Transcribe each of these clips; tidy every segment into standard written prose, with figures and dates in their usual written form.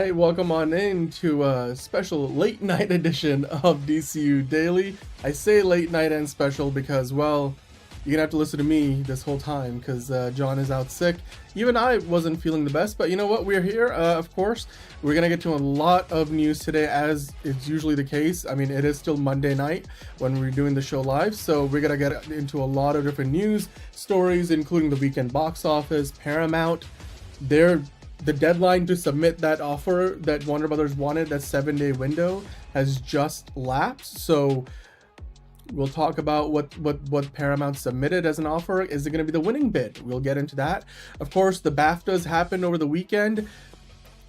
right, welcome on in to a special late night edition of DCU Daily. I say late night and special because, well, you're gonna have to listen to me this whole time because John is out sick. Even I wasn't feeling the best, but you know what? We're here, of course. We're gonna get to a lot of news today, as is usually the case. I mean, it is still Monday night when we're doing the show live, so we're gonna get into a lot of different news stories, including the weekend box office, Paramount. The deadline to submit that offer that Warner Brothers wanted, that 7-day window, has just lapsed. So we'll talk about what Paramount submitted as an offer. Is it going to be the winning bid? We'll get into that. Of course, the BAFTAs happened over the weekend.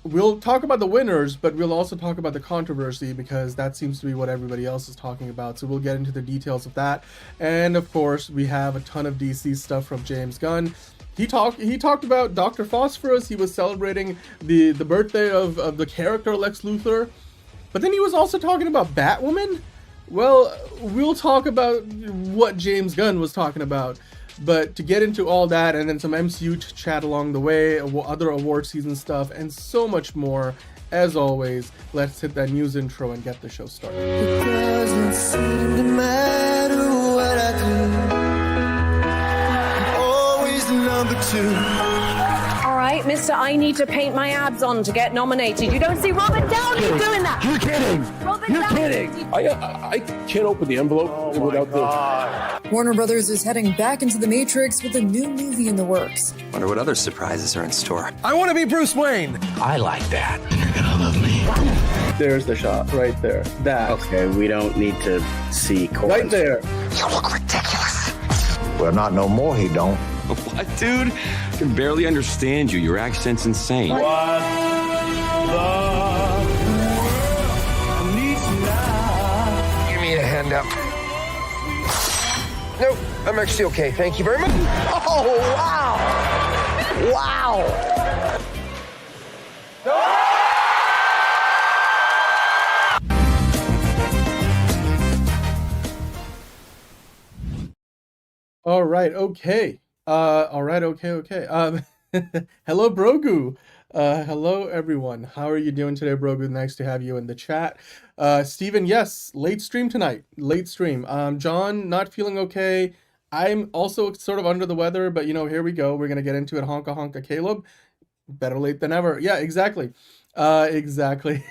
We'll talk about the winners, but we'll also talk about the controversy because that seems to be what everybody else is talking about. So we'll get into the details of that. And of course, we have a ton of DC stuff from James Gunn. He talked about Dr. Phosphorus. He was celebrating the birthday of the character Lex Luthor. But then he was also talking about Batwoman. Well, we'll talk about what James Gunn was talking about. But to get into all that and then some MCU chat along the way, other award season stuff, and so much more, as always, let's hit that news intro and get the show started. It doesn't seem to matter what I do. Number two. All right, Mr. I need to paint my abs on to get nominated. You don't see Robert Downey doing that. You're kidding. You're kidding. I can't open the envelope without the... Warner Brothers is heading back into the Matrix with a new movie in the works. Wonder what other surprises are in store. I want to be Bruce Wayne. I like that. You're gonna love me. There's the shot right there. That. Okay, we don't need to see chords. Right there. You look ridiculous. Well, not no more, he don't. What, dude? I can barely understand you. Your accent's insane. What the world needs now. Give me a hand up. Nope, I'm actually okay. Thank you very much. Oh, wow. Wow. All right, okay. Okay. Hello, Brogu. Hello, everyone. How are you doing today, Brogu? Nice to have you in the chat. Steven, yes, late stream tonight. Late stream. John, not feeling okay. I'm also sort of under the weather, but, you know, here we go. We're going to get into it. Honka, honka, Caleb. Better late than ever. Yeah, exactly. Exactly.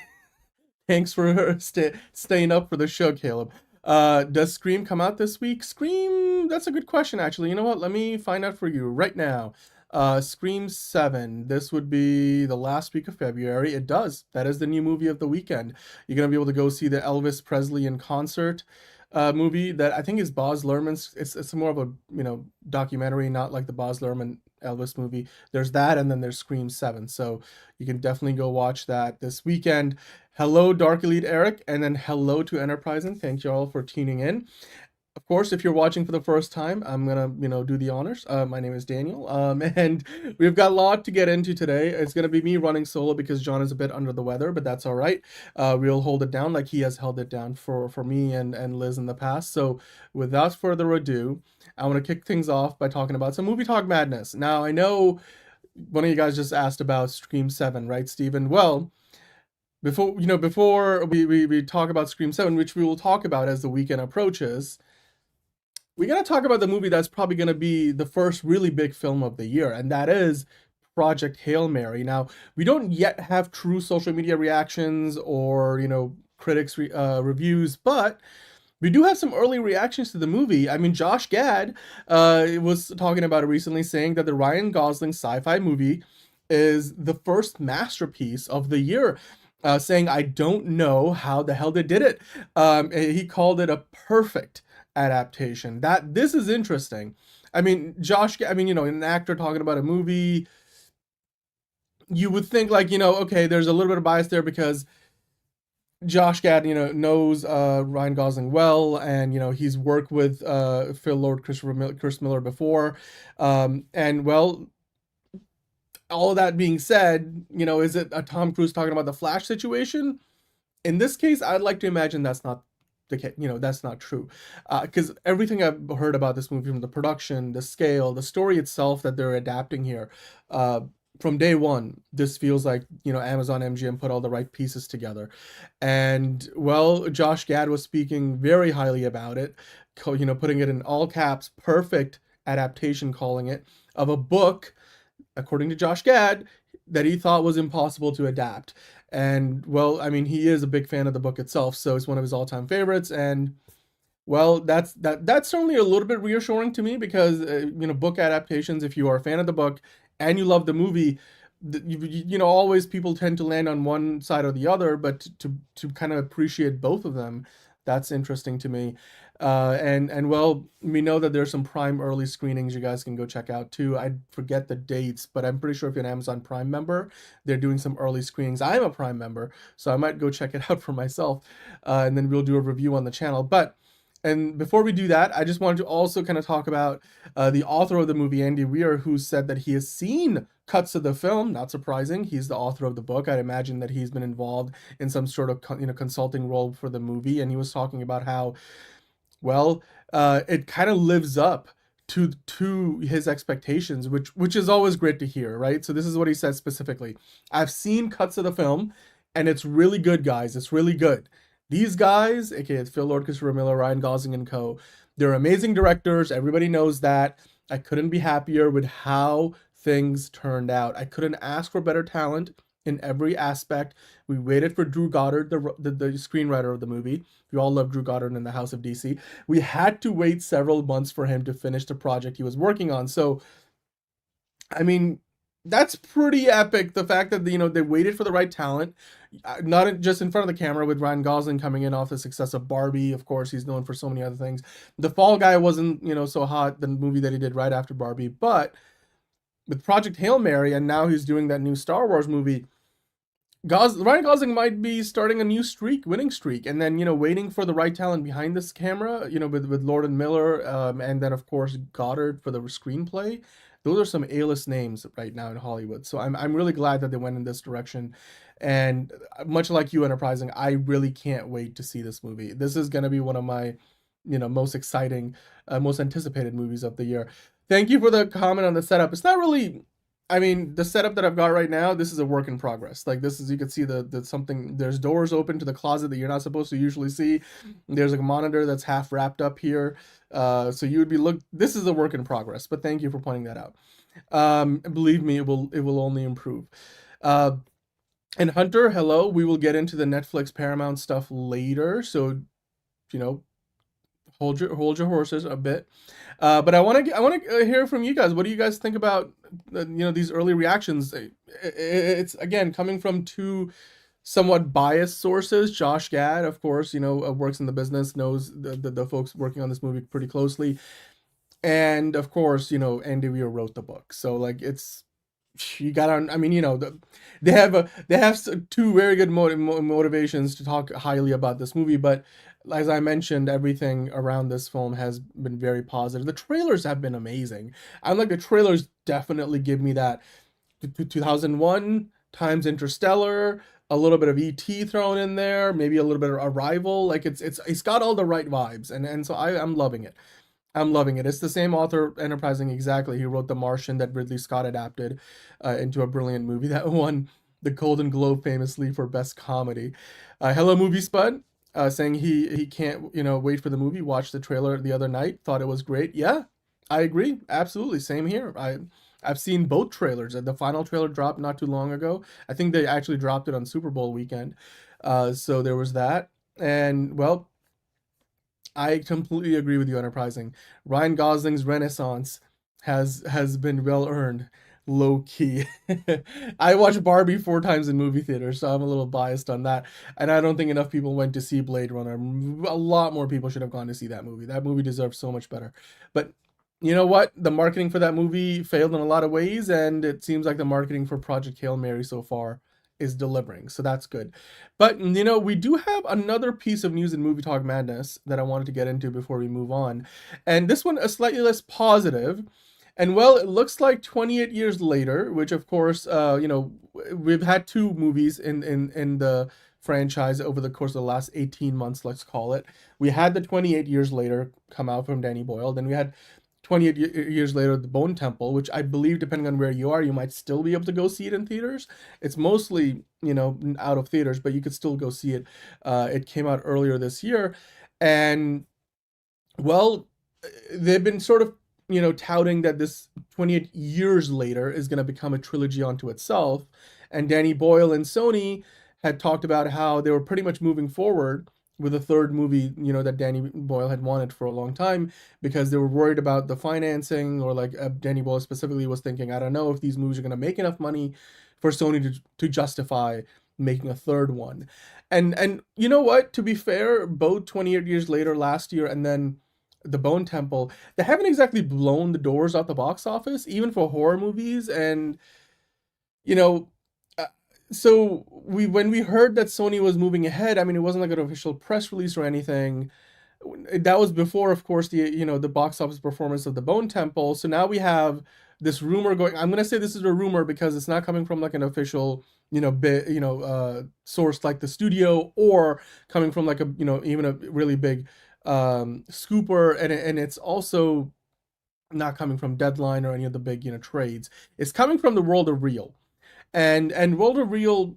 Thanks for staying up for the show, Caleb. Does Scream come out this week? Scream, that's a good question, actually. You know what? Let me find out for you right now. Scream 7. This would be the last week of February. It does. That is the new movie of the weekend. You're going to be able to go see the Elvis Presley in concert movie that I think is Baz Luhrmann's. It's more of a, you know, documentary, not like the Baz Luhrmann Elvis movie. There's that, and then there's Scream 7. So you can definitely go watch that this weekend. Hello, Dark Elite Eric, and then hello to Enterprising. Thank you all for tuning in. Of course, if you're watching for the first time, I'm gonna, you know, do the honors. My name is Daniel, and we've got a lot to get into today. It's gonna be me running solo because John is a bit under the weather, but that's all right. We'll hold it down like he has held it down for me and Liz in the past. So without further ado, I want to kick things off by talking about some movie talk madness. Now, I know one of you guys just asked about Scream 7, right, Steven? Well, before we talk about Scream 7, which we will talk about as the weekend approaches, we got to talk about the movie that's probably going to be the first really big film of the year, and that is Project Hail Mary. Now, we don't yet have true social media reactions or, you know, critics reviews, but we do have some early reactions to the movie. I mean, Josh Gad was talking about it recently, saying that the Ryan Gosling sci-fi movie is the first masterpiece of the year. Saying, I don't know how the hell they did it. He called it a perfect adaptation. This is interesting. I mean, you know, an actor talking about a movie, you would think like, you know, okay, there's a little bit of bias there because Josh Gad, you know, knows Ryan Gosling well, and, you know, he's worked with Phil Lord, Chris Miller before. And, well, all of that being said, you know, is it a Tom Cruise talking about the Flash situation? In this case, I'd like to imagine that's not the case. You know, that's not true. Because everything I've heard about this movie, from the production, the scale, the story itself that they're adapting here, from day one, this feels like, Amazon MGM put all the right pieces together. And, well, Josh Gad was speaking very highly about it, putting it in all caps, perfect adaptation, calling it, of a book, according to Josh Gad, that he thought was impossible to adapt. And, well, I mean, he is a big fan of the book itself, so it's one of his all-time favorites. And, well, that's certainly a little bit reassuring to me, because book adaptations, if you are a fan of the book and you love the movie, always people tend to land on one side or the other, but to kind of appreciate both of them, that's interesting to me. And well, we know that there's some Prime early screenings you guys can go check out too. I forget the dates, but I'm pretty sure if you're an Amazon Prime member, they're doing some early screenings. I'm a Prime member, so I might go check it out for myself, and then we'll do a review on the channel. And before we do that, I just wanted to also kind of talk about the author of the movie, Andy Weir, who said that he has seen cuts of the film. Not surprising. He's the author of the book. I'd imagine that he's been involved in some sort of consulting role for the movie. And he was talking about how, well, it kind of lives up to his expectations, which is always great to hear, right? So this is what he said specifically. I've seen cuts of the film, and it's really good, guys. It's really good. These guys, aka Phil Lord, Christopher Miller, Ryan Gosling, and co., they're amazing directors. Everybody knows that. I couldn't be happier with how things turned out. I couldn't ask for better talent in every aspect. We waited for Drew Goddard, the screenwriter of the movie. We all love Drew Goddard in the House of DC. We had to wait several months for him to finish the project he was working on. So, I mean, that's pretty epic. The fact that, they waited for the right talent, not just in front of the camera, with Ryan Gosling coming in off the success of Barbie. Of course, he's known for so many other things. The Fall Guy wasn't, so hot, the movie that he did right after Barbie, but with Project Hail Mary, and now he's doing that new Star Wars movie, Ryan Gosling might be starting a new winning streak, and then, waiting for the right talent behind this camera, with Lord and Miller, and then, of course, Goddard for the screenplay. Those are some A-list names right now in Hollywood. So I'm really glad that they went in this direction. And much like you, Enterprising, I really can't wait to see this movie. This is going to be one of my, most exciting, most anticipated movies of the year. Thank you for the comment on the setup. It's not really, I mean, the setup that I've got right now, this is a work in progress. Like, this is, you can see there's doors open to the closet that you're not supposed to usually see. There's a monitor that's half wrapped up here. So you would be this is a work in progress, but thank you for pointing that out. Believe me, it will only improve. And Hunter, hello. We will get into the Netflix Paramount stuff later. So, hold your horses a bit. But I want to hear from you guys. What do you guys think about these early reactions? It's again coming from two somewhat biased sources. Josh Gad, of course, works in the business, knows the folks working on this movie pretty closely, and of course, Andy Weir wrote the book. So like you got on. I mean, they have two very good motivations to talk highly about this movie, but as I mentioned, everything around this film has been very positive. The trailers have been amazing. The trailers definitely give me that 2001 times Interstellar, a little bit of E.T. thrown in there, maybe a little bit of Arrival. Like it's got all the right vibes, and so I'm loving it. I'm loving it. It's the same author, Enterprising, exactly. He wrote The Martian that Ridley Scott adapted into a brilliant movie that won the Golden Globe famously for Best Comedy. Hello, Movie Spud. Saying he can't wait for the movie. Watched the trailer the other night, thought it was great. Yeah, I agree, absolutely, same here. I've seen both trailers. The final trailer dropped not too long ago. I think they actually dropped it on Super Bowl weekend. So there was that, and well, I completely agree with you, Enterprising. Ryan Gosling's renaissance has been well earned. Low key. I watched Barbie 4 times in movie theaters, so I'm a little biased on that. And I don't think enough people went to see Blade Runner. A lot more people should have gone to see that movie. That movie deserves so much better. But you know what? The marketing for that movie failed in a lot of ways, and it seems like the marketing for Project Hail Mary so far is delivering. So that's good. But we do have another piece of news in MovieTalk Madness that I wanted to get into before we move on. And this one is slightly less positive. And well, it looks like 28 years later, which of course, we've had 2 movies in the franchise over the course of the last 18 months, let's call it. We had the 28 years later come out from Danny Boyle. Then we had 28 years later, The Bone Temple, which I believe, depending on where you are, you might still be able to go see it in theaters. It's mostly, out of theaters, but you could still go see it. It came out earlier this year. And, well, they've been sort of, touting that this 28 years later is going to become a trilogy unto itself. And Danny Boyle and Sony had talked about how they were pretty much moving forward with a third movie, that Danny Boyle had wanted for a long time, because they were worried about the financing, or like Danny Boyle specifically was thinking, I don't know if these movies are going to make enough money for Sony to justify making a third one. And you know what? To be fair, both 28 years later last year and then The Bone Temple, they haven't exactly blown the doors out the box office, even for horror movies. And, so when we heard that Sony was moving ahead, I mean, it wasn't like an official press release or anything. That was before, of course, the box office performance of The Bone Temple. So now we have this rumor going. I'm gonna say this is a rumor because it's not coming from like an official, source like the studio, or coming from like a, even a really big scooper, and it's also not coming from Deadline or any of the big, trades. It's coming from the World of Real. And World of Real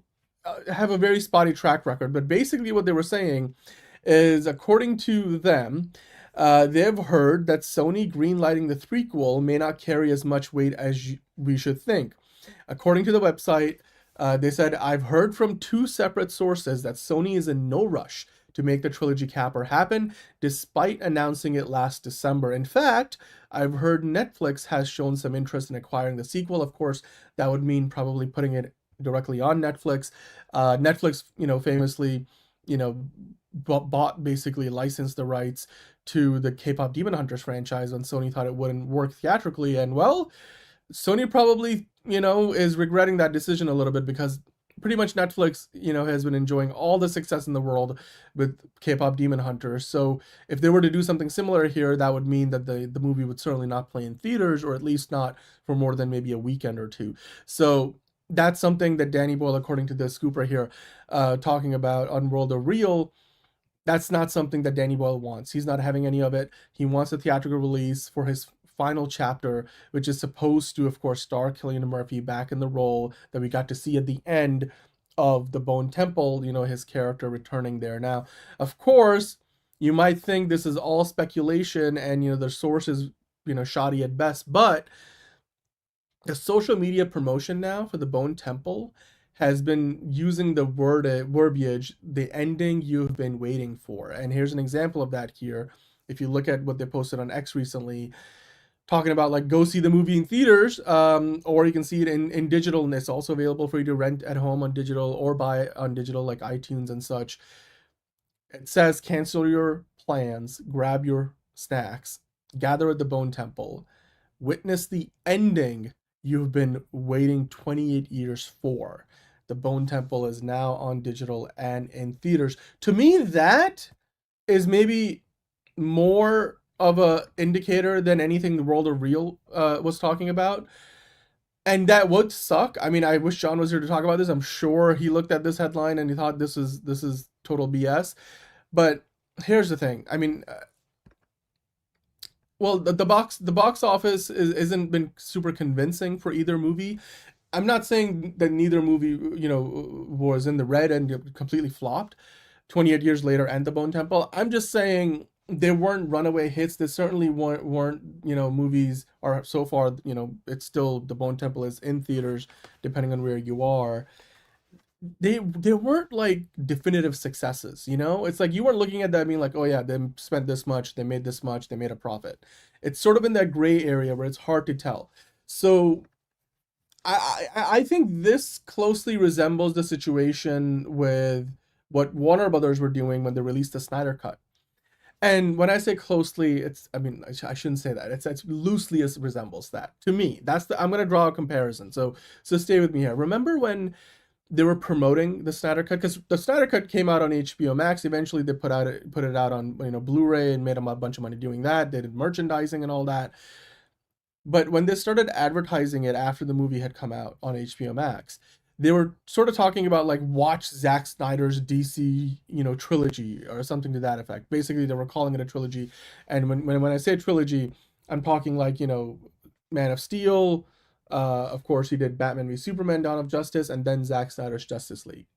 have a very spotty track record, but basically what they were saying is, according to them, they've heard that Sony greenlighting the threequel may not carry as much weight as we should think. According to the website, they said, I've heard from two separate sources that Sony is in no rush to make the trilogy capper happen, despite announcing it last December. In fact, I've heard Netflix has shown some interest in acquiring the sequel. Of course, that would mean probably putting it directly on Netflix. Netflix, famously, basically licensed the rights to the K-pop Demon Hunters franchise when Sony thought it wouldn't work theatrically. And, well, Sony probably, is regretting that decision a little bit, because pretty much Netflix, has been enjoying all the success in the world with K-pop Demon Hunters. So if they were to do something similar here, that would mean that the movie would certainly not play in theaters, or at least not for more than maybe a weekend or two. So that's something that Danny Boyle, according to the scooper here, talking about on World of Real, that's not something that Danny Boyle wants. He's not having any of it. He wants a theatrical release for his final chapter, which is supposed to, of course, star Cillian Murphy back in the role that we got to see at the end of The Bone Temple, his character returning there. Now, of course, you might think this is all speculation and, the source is, shoddy at best, but the social media promotion now for The Bone Temple has been using the verbiage, the ending you've been waiting for. And here's an example of that here. If you look at what they posted on X recently, talking about like, go see the movie in theaters, or you can see it in digital, and it's also available for you to rent at home on digital or buy on digital like iTunes and such. It says, cancel your plans, grab your snacks, gather at the Bone Temple, witness the ending you've been waiting 28 years for. The Bone Temple is now on digital and in theaters. To me, that is maybe more of a indicator than anything the World of Real was talking about. And that would suck. I mean, I wish John was here to talk about this. I'm sure he looked at this headline and he thought this is total BS. But here's the thing. I mean, well, the box office isn't been super convincing for either movie. I'm not saying that neither movie, was in the red and completely flopped 28 years later and The Bone Temple. I'm just saying they weren't runaway hits. They certainly weren't movies, or so far, it's still, The Bone Temple is in theaters, depending on where you are. They weren't like definitive successes, It's like you weren't looking at that being like, oh yeah, they spent this much, they made this much, they made a profit. It's sort of in that gray area where it's hard to tell. So I think this closely resembles the situation with what Warner Brothers were doing when they released the Snyder Cut. And when I say closely, I shouldn't say that. It's loosely resembles that. To me, I'm going to draw a comparison. So stay with me here. Remember when they were promoting the Snyder Cut? Because the Snyder Cut came out on HBO Max. Eventually, they put it out on Blu-ray and made them a bunch of money doing that. They did merchandising and all that. But when they started advertising it after the movie had come out on HBO Max, they were sort of talking about like, watch Zack Snyder's DC, trilogy or something to that effect. Basically, they were calling it a trilogy. And when I say trilogy, I'm talking like, Man of Steel. Of course, he did Batman v Superman: Dawn of Justice, and then Zack Snyder's Justice League.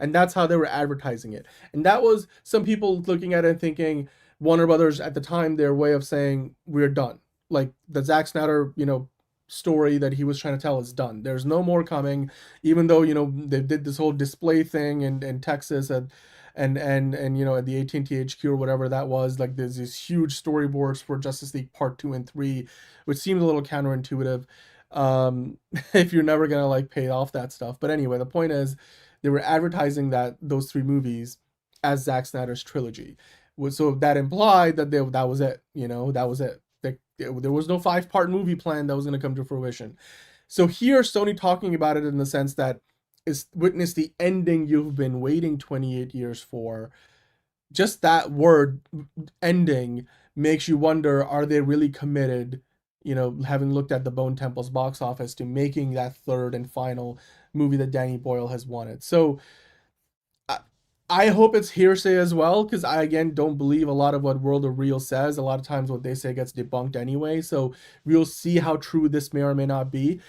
And that's how they were advertising it. And that was some people looking at it and thinking Warner Brothers at the time, their way of saying we're done. Like the Zack Snyder, story that he was trying to tell is done. There's no more coming, even though, they did this whole display thing in Texas and at the AT&T HQ or whatever that was. Like there's these huge storyboards for Justice League Part 2 and 3, which seemed a little counterintuitive. If you're never gonna like pay off that stuff. But anyway, the point is they were advertising those 3 movies as Zack Snyder's trilogy. So that implied that that was it. That was it. There was no 5-part movie plan that was going to come to fruition. So here, Sony talking about it in the sense that is witness the ending you've been waiting 28 years for. Just that word ending makes you wonder, are they really committed, having looked at the Bone Temple's box office, to making that 3rd and final movie that Danny Boyle has wanted. So I hope it's hearsay as well, because I, again, don't believe a lot of what World of Real says. A lot of times what they say gets debunked anyway, so we'll see how true this may or may not be.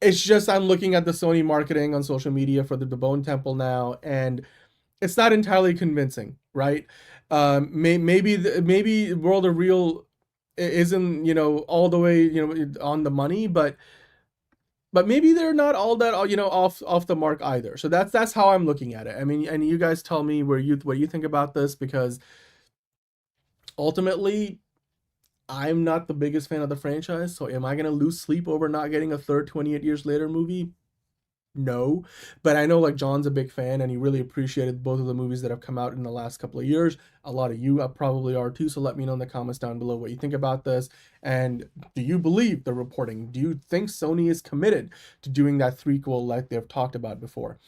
It's just I'm looking at the Sony marketing on social media for the Bone Temple now, and it's not entirely convincing, right? Maybe World of Real isn't, all the way, on the money, but maybe they're not all that, off the mark either. So that's how I'm looking at it. I mean, and you guys tell me what you think about this, because ultimately I'm not the biggest fan of the franchise. So am I going to lose sleep over not getting a 3rd 28 years later movie? No, but I know like John's a big fan and he really appreciated both of the movies that have come out in the last couple of years. A lot of you probably are too, so let me know in the comments down below what you think about this. And do you believe the reporting? Do you think Sony is committed to doing that threequel like they've talked about before?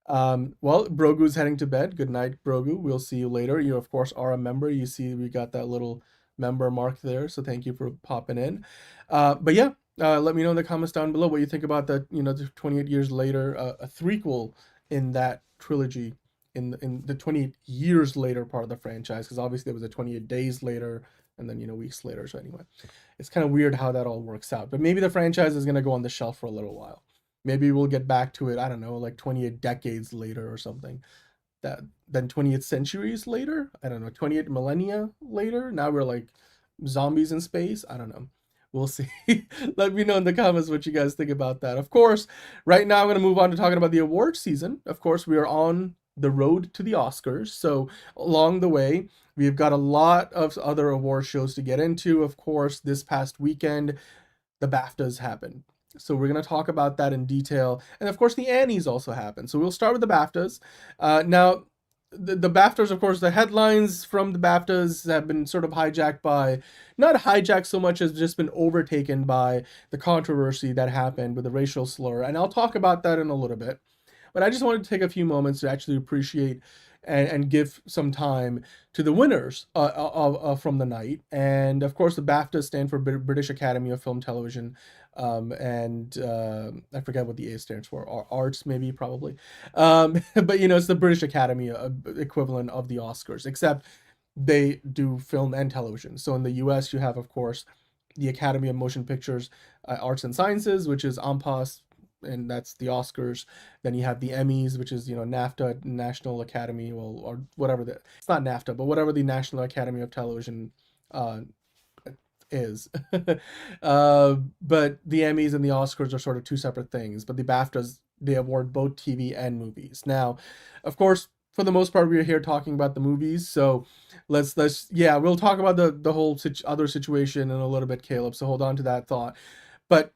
Well, Brogu's heading to bed. Good night, Brogu. We'll see you later. You, of course, are a member. You see we got that little member mark there, so thank you for popping in. But yeah, let me know in the comments down below what you think about that, the 28 years later, a threequel in that trilogy, in the 28 years later part of the franchise, because obviously there was a 28 days later and then, weeks later. So anyway, it's kind of weird how that all works out. But maybe the franchise is going to go on the shelf for a little while. Maybe we'll get back to it, I don't know, like 28 decades later or something. Then 28 centuries later, I don't know, 28 millennia later. Now we're like zombies in space. I don't know. We'll see. Let me know in the comments what you guys think about that. Of course, right now I'm going to move on to talking about the award season. Of course, we are on the road to the Oscars. So along the way, we've got a lot of other award shows to get into. Of course, this past weekend, the BAFTAs happened. So we're going to talk about that in detail. And of course, the Annies also happened. So we'll start with the BAFTAs. Now, the BAFTAs, of course, the headlines from the BAFTAs have been sort of hijacked by, not hijacked so much as just been overtaken by the controversy that happened with the racial slur. And I'll talk about that in a little bit. But I just wanted to take a few moments to actually appreciate and give some time to the winners from the night. And of course, the BAFTAs stand for British Academy of Film, Television, and I forget what the A stands for, arts maybe, probably. But it's the British Academy equivalent of the Oscars, except they do film and television. So in the US, you have, of course, the Academy of Motion Pictures, Arts and Sciences, which is AMPAS, and that's the Oscars. Then you have the Emmys, which is, NAFTA, National Academy, or whatever it's not NAFTA, but whatever the National Academy of Television is. But the Emmys and the Oscars are sort of two separate things, but the BAFTAs, they award both TV and movies. Now, of course, for the most part, we're here talking about the movies, so we'll talk about the whole other situation in a little bit, Caleb, so hold on to that thought. But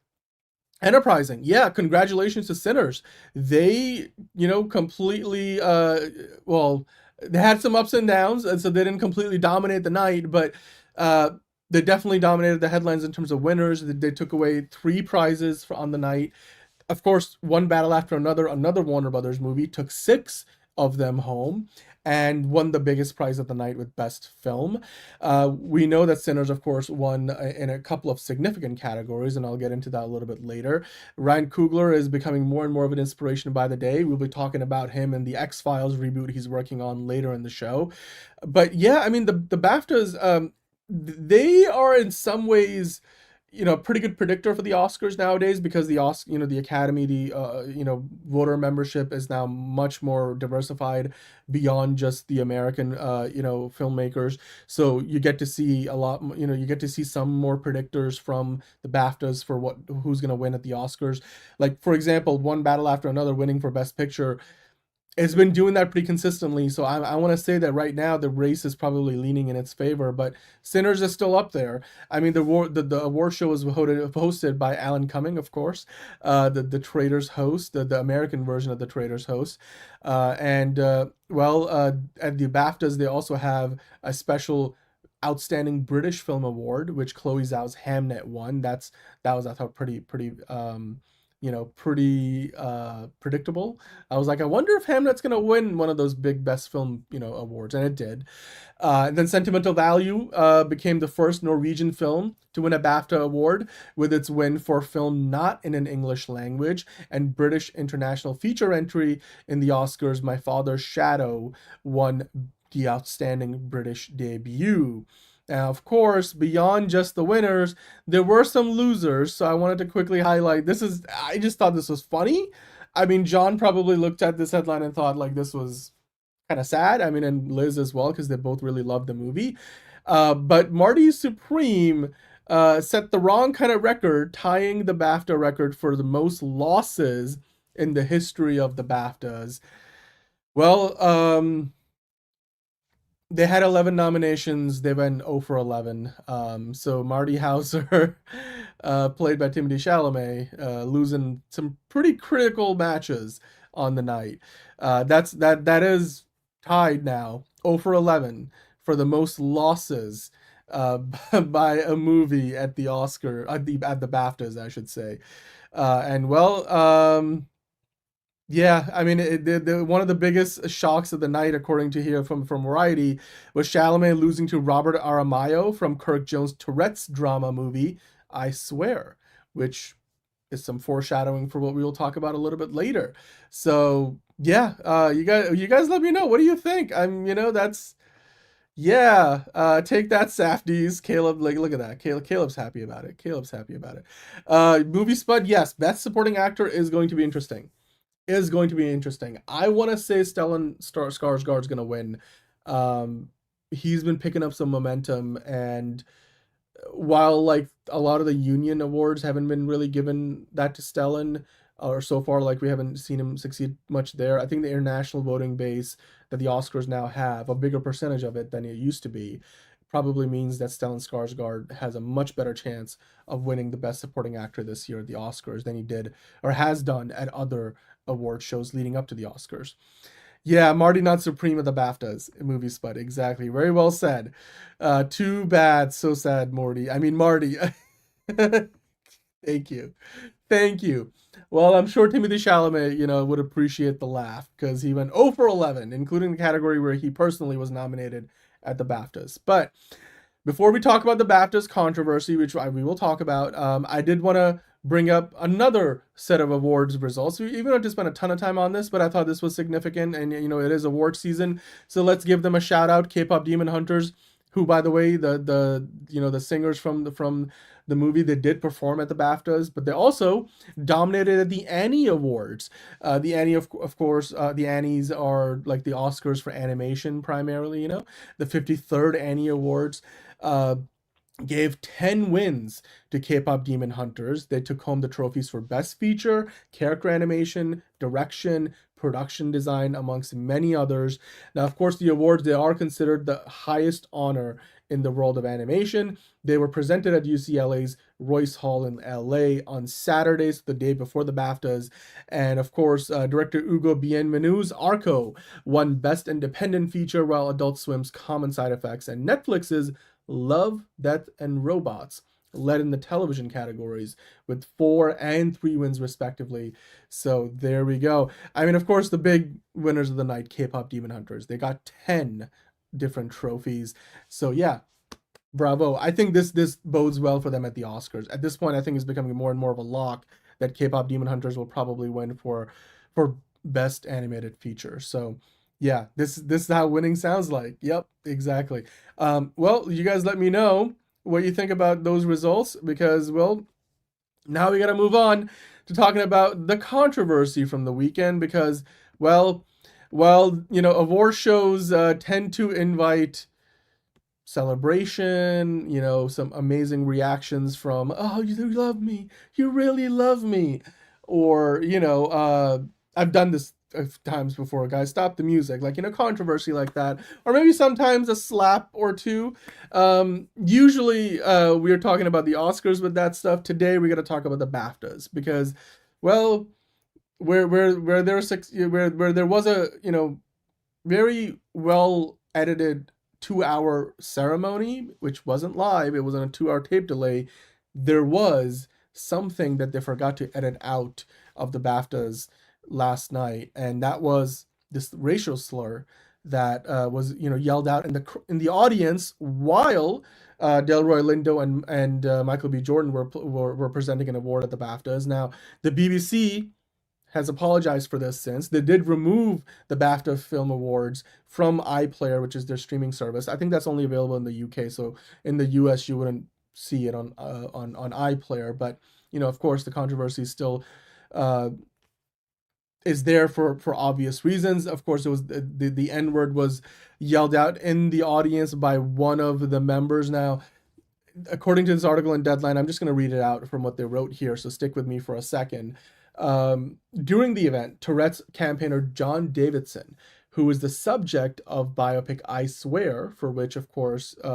Enterprising, congratulations to Sinners. They, completely, they had some ups and downs, and so they didn't completely dominate the night, but they definitely dominated the headlines in terms of winners. They took away 3 prizes on the night. Of course, one battle after another Warner Brothers movie took 6 of them home and won the biggest prize of the night with Best Film. We know that Sinners, of course, won in a couple of significant categories, and I'll get into that a little bit later. Ryan Coogler is becoming more and more of an inspiration by the day. We'll be talking about him and the X-Files reboot he's working on later in the show. But yeah, I mean, the BAFTAs, they are in some ways, a pretty good predictor for the Oscars nowadays, because the Academy, the voter membership is now much more diversified beyond just the American filmmakers. So you get to see a lot, you get to see some more predictors from the BAFTAs for who's going to win at the Oscars. Like, for example, One Battle After Another winning for Best Picture, it's been doing that pretty consistently. So I want to say that right now the race is probably leaning in its favor, but Sinners is still up there. I mean, the award show was hosted by Alan Cumming, of course, the Traitors host, the American version of the Traitors host. At the BAFTAs, they also have a special Outstanding British Film Award, which Chloe Zhao's Hamnet won. That was, I thought, pretty predictable. I was like, I wonder if Hamlet's gonna win one of those big best film awards, and it did. And then Sentimental Value became the first Norwegian film to win a BAFTA award, with its win for film not in an English language. And British international feature entry in the Oscars, My Father's Shadow, won the Outstanding British Debut. Now, of course, beyond just the winners, there were some losers, so I wanted to quickly highlight. I just thought this was funny. I mean, John probably looked at this headline and thought, like, this was kind of sad. I mean, and Liz as well, because they both really loved the movie. But Marty Supreme set the wrong kind of record, tying the BAFTA record for the most losses in the history of the BAFTAs. Well, they had 11 nominations. They went 0 for 11. So Marty Hauser, played by Timothée Chalamet, losing some pretty critical matches on the night. That is tied now, 0 for 11, for the most losses by a movie at the at the BAFTAs, I should say. Yeah, I mean, one of the biggest shocks of the night, according to here from Variety, was Chalamet losing to Robert Aramayo from Kirk Jones' Tourette's drama movie, I Swear, which is some foreshadowing for what we will talk about a little bit later. So yeah, you guys let me know. What do you think? That's, yeah, take that, Safdies. Caleb, like, look at that. Caleb's happy about it. Movie Spud, yes, Best Supporting Actor is going to be interesting. I want to say Stellan Skarsgård's going to win. He's been picking up some momentum, and while like a lot of the union awards haven't been really given that to Stellan, or so far, like, we haven't seen him succeed much there. I think the international voting base that the Oscars now have, a bigger percentage of it than it used to be, probably means that Stellan Skarsgård has a much better chance of winning the Best Supporting Actor this year at the Oscars than he did or has done at other award shows leading up to the Oscars. Yeah, Marty not supreme at the BAFTAs. Movie Spud, exactly. Very well said. Too bad. So sad, Morty. I mean, Marty. Thank you. Well, I'm sure Timothée Chalamet, would appreciate the laugh, because he went 0 for 11, including the category where he personally was nominated at the BAFTAs. But before we talk about the BAFTAs controversy, which we will talk about, I did want to bring up another set of awards results. We even don't just spend a ton of time on this, but I thought this was significant, and it is award season, so let's give them a shout out. K-pop Demon Hunters, who, by the way, the singers from the movie, they did perform at the BAFTAs, but they also dominated at the Annie Awards. The Annie, of course, the Annies are like the Oscars for animation primarily. The 53rd Annie Awards gave 10 wins to K-pop Demon Hunters. They took home the trophies for Best Feature, Character Animation, Direction, Production Design, amongst many others. Now, of course, the awards, they are considered the highest honor in the world of animation. They were presented at UCLA's Royce Hall in LA on Saturdays, the day before the BAFTAs. And of course, director Hugo Bienvenu's Arco won Best Independent Feature, while Adult Swim's Common Side Effects and Netflix's Love, Death, and Robots led in the television categories with 4 and 3 wins respectively. So there we go. I mean, of course, the big winners of the night, K-pop Demon Hunters, they got 10 different trophies. So yeah, bravo. I think this bodes well for them at the Oscars. At this point, I think it's becoming more and more of a lock that K-pop Demon Hunters will probably win for Best Animated Feature. So Yeah, this is how winning sounds like. Yep, exactly. Well, you guys let me know what you think about those results, because, well, now we got to move on to talking about the controversy from the weekend, because, well, award shows tend to invite celebration, some amazing reactions from, oh, you love me, you really love me, or, I've done this times before, guys, stop the music, like, controversy like that, or maybe sometimes a slap or two. Usually we are talking about the Oscars with that stuff. Today we're going to talk about the BAFTAs, because, well, where there was a very well edited 2-hour ceremony, which wasn't live, it was on a 2-hour tape delay, there was something that they forgot to edit out of the BAFTAs last night, and that was this racial slur that was yelled out in the audience while Delroy Lindo and Michael B. Jordan were presenting an award at the BAFTAs. Now, the BBC has apologized for this since. They did remove the BAFTA Film Awards from iPlayer, which is their streaming service. I think that's only available in the UK, so in the US you wouldn't see it on iPlayer. But of course, the controversy still is there for obvious reasons. Of course, it was the N-word was yelled out in the audience by one of the members. Now, according to this article in Deadline, I'm just going to read it out from what they wrote here, so stick with me for a second. During the event, Tourette's campaigner John Davidson, who is the subject of biopic I Swear, for which, of course, they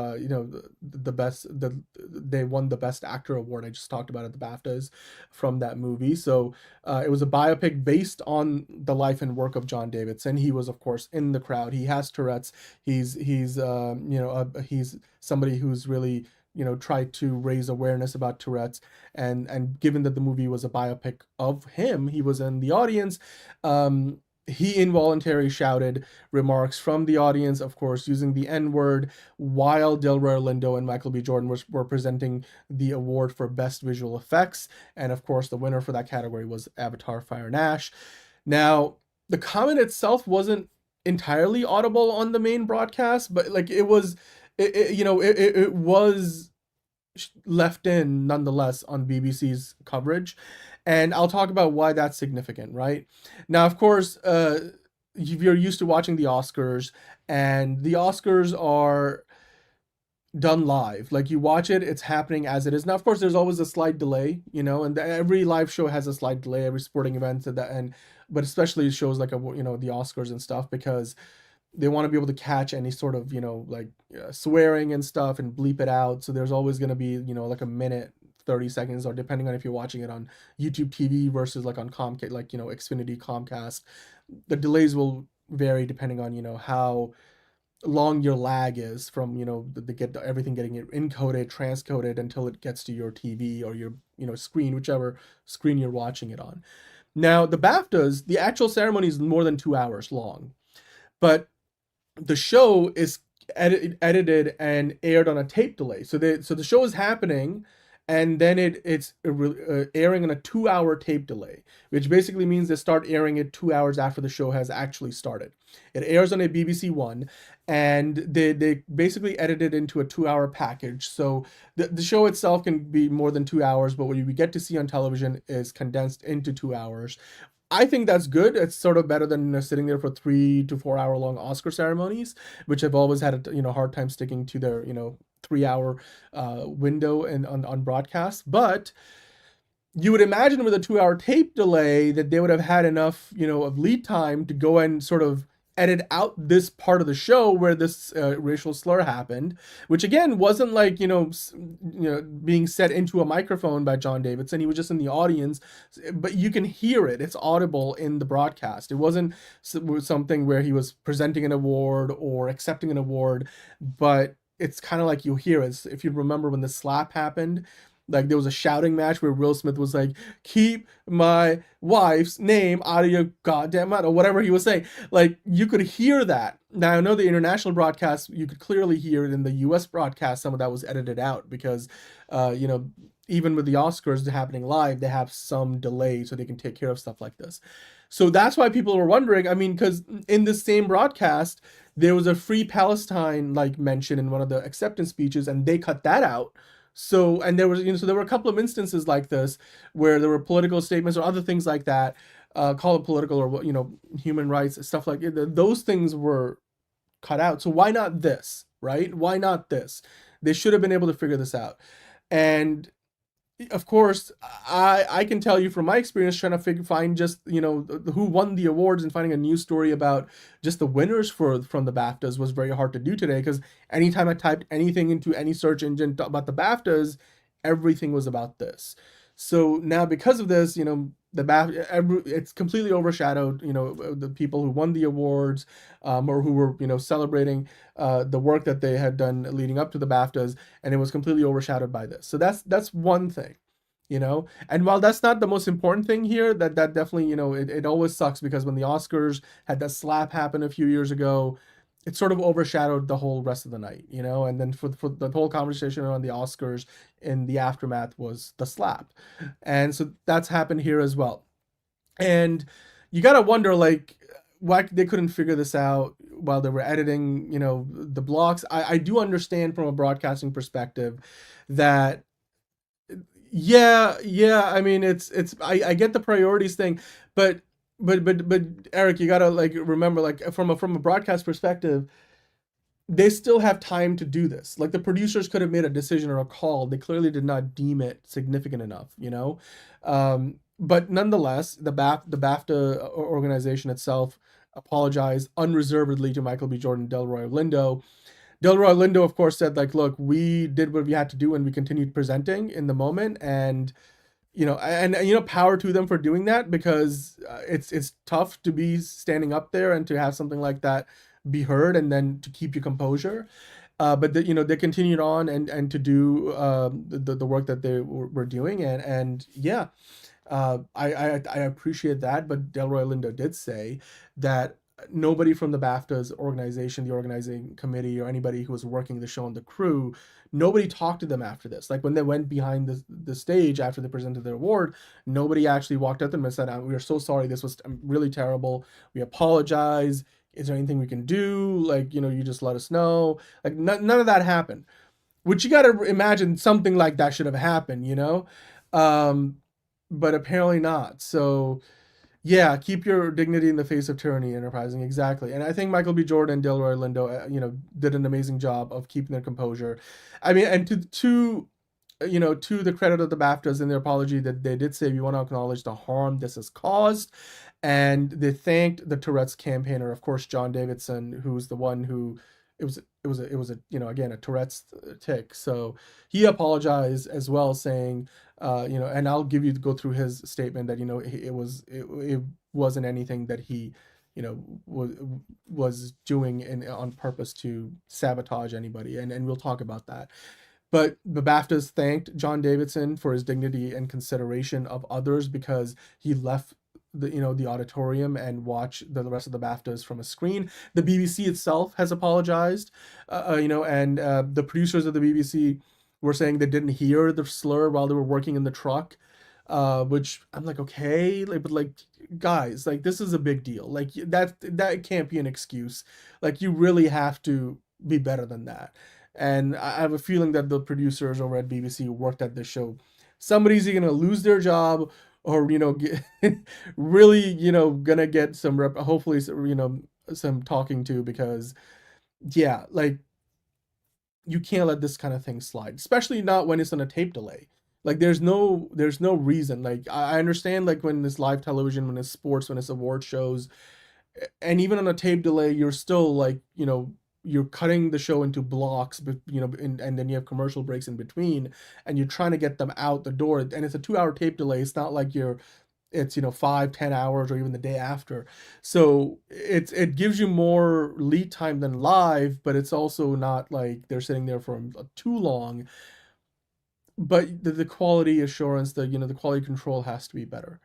won the Best Actor award. I just talked about at the BAFTAs from that movie. So it was a biopic based on the life and work of John Davidson. He was, of course, in the crowd. He has Tourette's. He's somebody who's really tried to raise awareness about Tourette's, and given that the movie was a biopic of him, he was in the audience. He involuntarily shouted remarks from the audience, of course, using the N-word, while Delroy Lindo and Michael B. Jordan were presenting the award for Best Visual Effects, and of course, the winner for that category was Avatar: Fire and Ash. Now, the comment itself wasn't entirely audible on the main broadcast, but like it was left in nonetheless on BBC's coverage, and I'll talk about why that's significant. Right now, of course, you're used to watching the Oscars, and the Oscars are done live. Like, you watch it, it's happening as it is. Now, of course, there's always a slight delay, and every live show has a slight delay, every sporting event, but especially shows like the Oscars and stuff, because they want to be able to catch any sort of swearing and stuff and bleep it out. So there's always going to be like a minute, 30 seconds, or depending on if you're watching it on YouTube TV versus like on Comcast, Xfinity, Comcast, the delays will vary depending on how long your lag is from everything getting it encoded, transcoded until it gets to your TV or your screen, whichever screen you're watching it on. Now, the BAFTAs, the actual ceremony is more than 2 hours long, but the show is edited and aired on a tape delay. So the show is happening, and then it's airing on a 2-hour tape delay, which basically means they start airing it 2 hours after the show has actually started. It airs on a BBC One, and they basically edit it into a 2-hour package. So the show itself can be more than 2 hours, but what we get to see on television is condensed into 2 hours. I think that's good. It's sort of better than sitting there for 3 to 4 hour long Oscar ceremonies, which have always had a hard time sticking to their 3-hour window and on broadcast. But you would imagine with a 2-hour tape delay that they would have had enough of lead time to go and sort of edit out this part of the show where this racial slur happened, which again wasn't like being set into a microphone by John Davidson. He was just in the audience, but you can hear it. It's audible in the broadcast. It wasn't something where he was presenting an award or accepting an award, but it's kind of like you hear it. If you remember when the slap happened, like there was a shouting match where Will Smith was like, "Keep my wife's name out of your goddamn mouth," or whatever he was saying. Like, you could hear that Now, I know the international broadcast, you could clearly hear it in the US broadcast, some of that was edited out because, you know, even with the Oscars happening live, they have some delay so they can take care of stuff like this. So that's why people were wondering. I mean, because in the same broadcast, there was a free Palestine like mention in one of the acceptance speeches, and they cut that out. So, and there was, you know, so there were a couple of instances like this where there were political statements or other things like that, call it political or, you know, human rights, stuff like those things were cut out. So why not this, right? Why not this? They should have been able to figure this out. And of course, I can tell you from my experience trying to find just, you know, who won the awards and finding a news story about just the winners from the BAFTAs was very hard to do today, because anytime I typed anything into any search engine about the BAFTAs, everything was about this. So now because of this, you know, it's completely overshadowed, you know, the people who won the awards, or who were, you know, celebrating the work that they had done leading up to the BAFTAs, and it was completely overshadowed by this. So that's one thing, you know. And while that's not the most important thing here, that definitely, you know, it always sucks, because when the Oscars had that slap happen a few years ago, it sort of overshadowed the whole rest of the night, you know. And then for the whole conversation around the Oscars in the aftermath was the slap. And so that's happened here as well. And you got to wonder, like, why they couldn't figure this out while they were editing, you know, the blocks. I do understand from a broadcasting perspective that, yeah, I mean, I get the priorities thing, but Eric, you gotta like remember, like from a broadcast perspective, they still have time to do this. Like the producers could have made a decision or a call. They clearly did not deem it significant enough, you know. But nonetheless, the BAFTA organization itself apologized unreservedly to Michael B. Jordan, Delroy Lindo. Delroy Lindo, of course, said like, "Look, we did what we had to do, and we continued presenting in the moment." And you know, power to them for doing that, because it's tough to be standing up there and to have something like that be heard and then to keep your composure. But you know, they continued on and to do the work that they were doing, and yeah, I appreciate that. But Delroy Lindo did say that nobody from the BAFTA's organization, the organizing committee, or anybody who was working the show and the crew, nobody talked to them after this. Like when they went behind the stage after they presented their award, nobody actually walked up to them and said, "We are so sorry. This was really terrible. We apologize. Is there anything we can do? Like, you know, you just let us know." Like none of that happened. Which you got to imagine something like that should have happened, you know, but apparently not. So yeah, keep your dignity in the face of tyranny, enterprising. Exactly. And I think Michael B. Jordan and Delroy Lindo, you know, did an amazing job of keeping their composure. I mean, and to you know, to the credit of the BAFTAs in their apology, that they did say, "We want to acknowledge the harm this has caused." And they thanked the Tourette's campaigner, of course, John Davidson, who's the one who it was a you know, again, a Tourette's tick. So he apologized as well, saying, you know, and I'll go through his statement that, you know, it wasn't anything that he, you know, was doing on purpose to sabotage anybody, and we'll talk about that. But the BAFTAs thanked John Davidson for his dignity and consideration of others, because he left the auditorium and watched the rest of the BAFTAs from a screen. The BBC itself has apologized, you know, and the producers of the BBC were saying they didn't hear the slur while they were working in the truck, which I'm like, okay, like, but like, guys, like, this is a big deal. Like, that can't be an excuse. Like, you really have to be better than that. And I have a feeling that the producers over at BBC who worked at this show, somebody's either gonna lose their job, or, you know, really, you know, gonna get some hopefully, you know, some talking to, because yeah, like, you can't let this kind of thing slide, especially not when it's on a tape delay. Like there's no reason. Like I understand, like when it's live television, when it's sports, when it's award shows, and even on a tape delay, you're still like, you know, you're cutting the show into blocks, but you know, and then you have commercial breaks in between, and you're trying to get them out the door. And it's a 2-hour tape delay. It's not like it's, you know, 5-10 hours or even the day after. So it gives you more lead time than live, but it's also not like they're sitting there for too long. But the quality assurance, the quality control has to be better.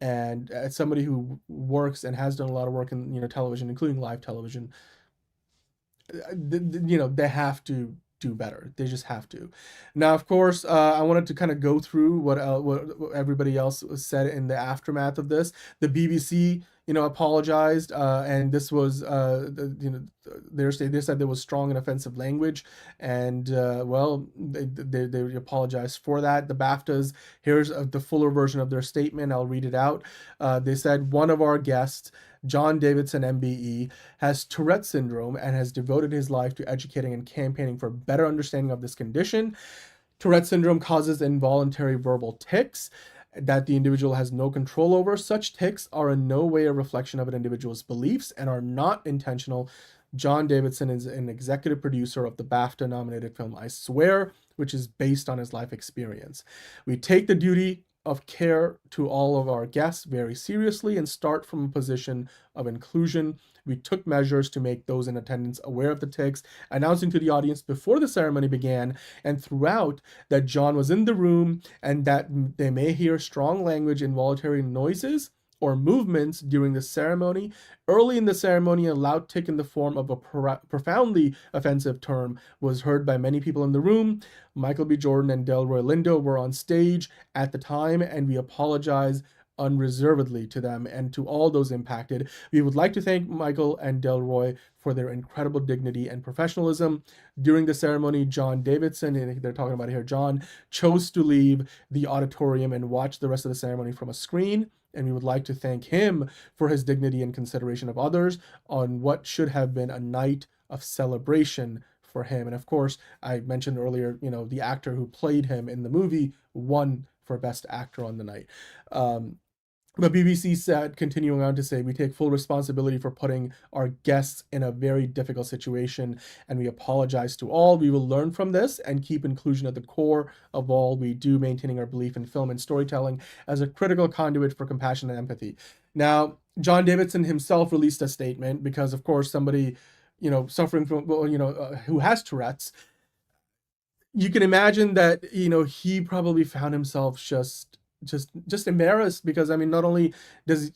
And as somebody who works and has done a lot of work in, you know, television, including live television, they have to do better. They just have to. Now, of course, I wanted to kind of go through what everybody else said in the aftermath of this. The BBC, apologized, and this was, they said there was strong and offensive language, and well, they apologized for that. The BAFTAs, here's the fuller version of their statement. I'll read it out. They said, one of our guests, John Davidson, MBE, has Tourette syndrome and has devoted his life to educating and campaigning for better understanding of this condition. Tourette syndrome causes involuntary verbal tics that the individual has no control over. Such tics are in no way a reflection of an individual's beliefs and are not intentional. John Davidson is an executive producer of the BAFTA-nominated film I Swear, which is based on his life experience. We take the duty of care to all of our guests very seriously and start from a position of inclusion. We took measures to make those in attendance aware of the tics, announcing to the audience before the ceremony began and throughout that John was in the room and that they may hear strong language, involuntary noises, or movements during the ceremony. Early in the ceremony, a loud tick in the form of a profoundly offensive term was heard by many people in the room. Michael B. Jordan and Delroy Lindo were on stage at the time, and we apologize unreservedly to them and to all those impacted. We would like to thank Michael and Delroy for their incredible dignity and professionalism. During the ceremony, John Davidson, and they're talking about here, John chose to leave the auditorium and watch the rest of the ceremony from a screen. And we would like to thank him for his dignity and consideration of others on what should have been a night of celebration for him. And of course, I mentioned earlier, the actor who played him in the movie won for Best Actor on the night. The BBC said, continuing on to say, we take full responsibility for putting our guests in a very difficult situation, and we apologize to all. We will learn from this and keep inclusion at the core of all we do, maintaining our belief in film and storytelling as a critical conduit for compassion and empathy. Now, John Davidson himself released a statement because, of course, somebody, suffering from, who has Tourette's, you can imagine that, he probably found himself just embarrassed because not only does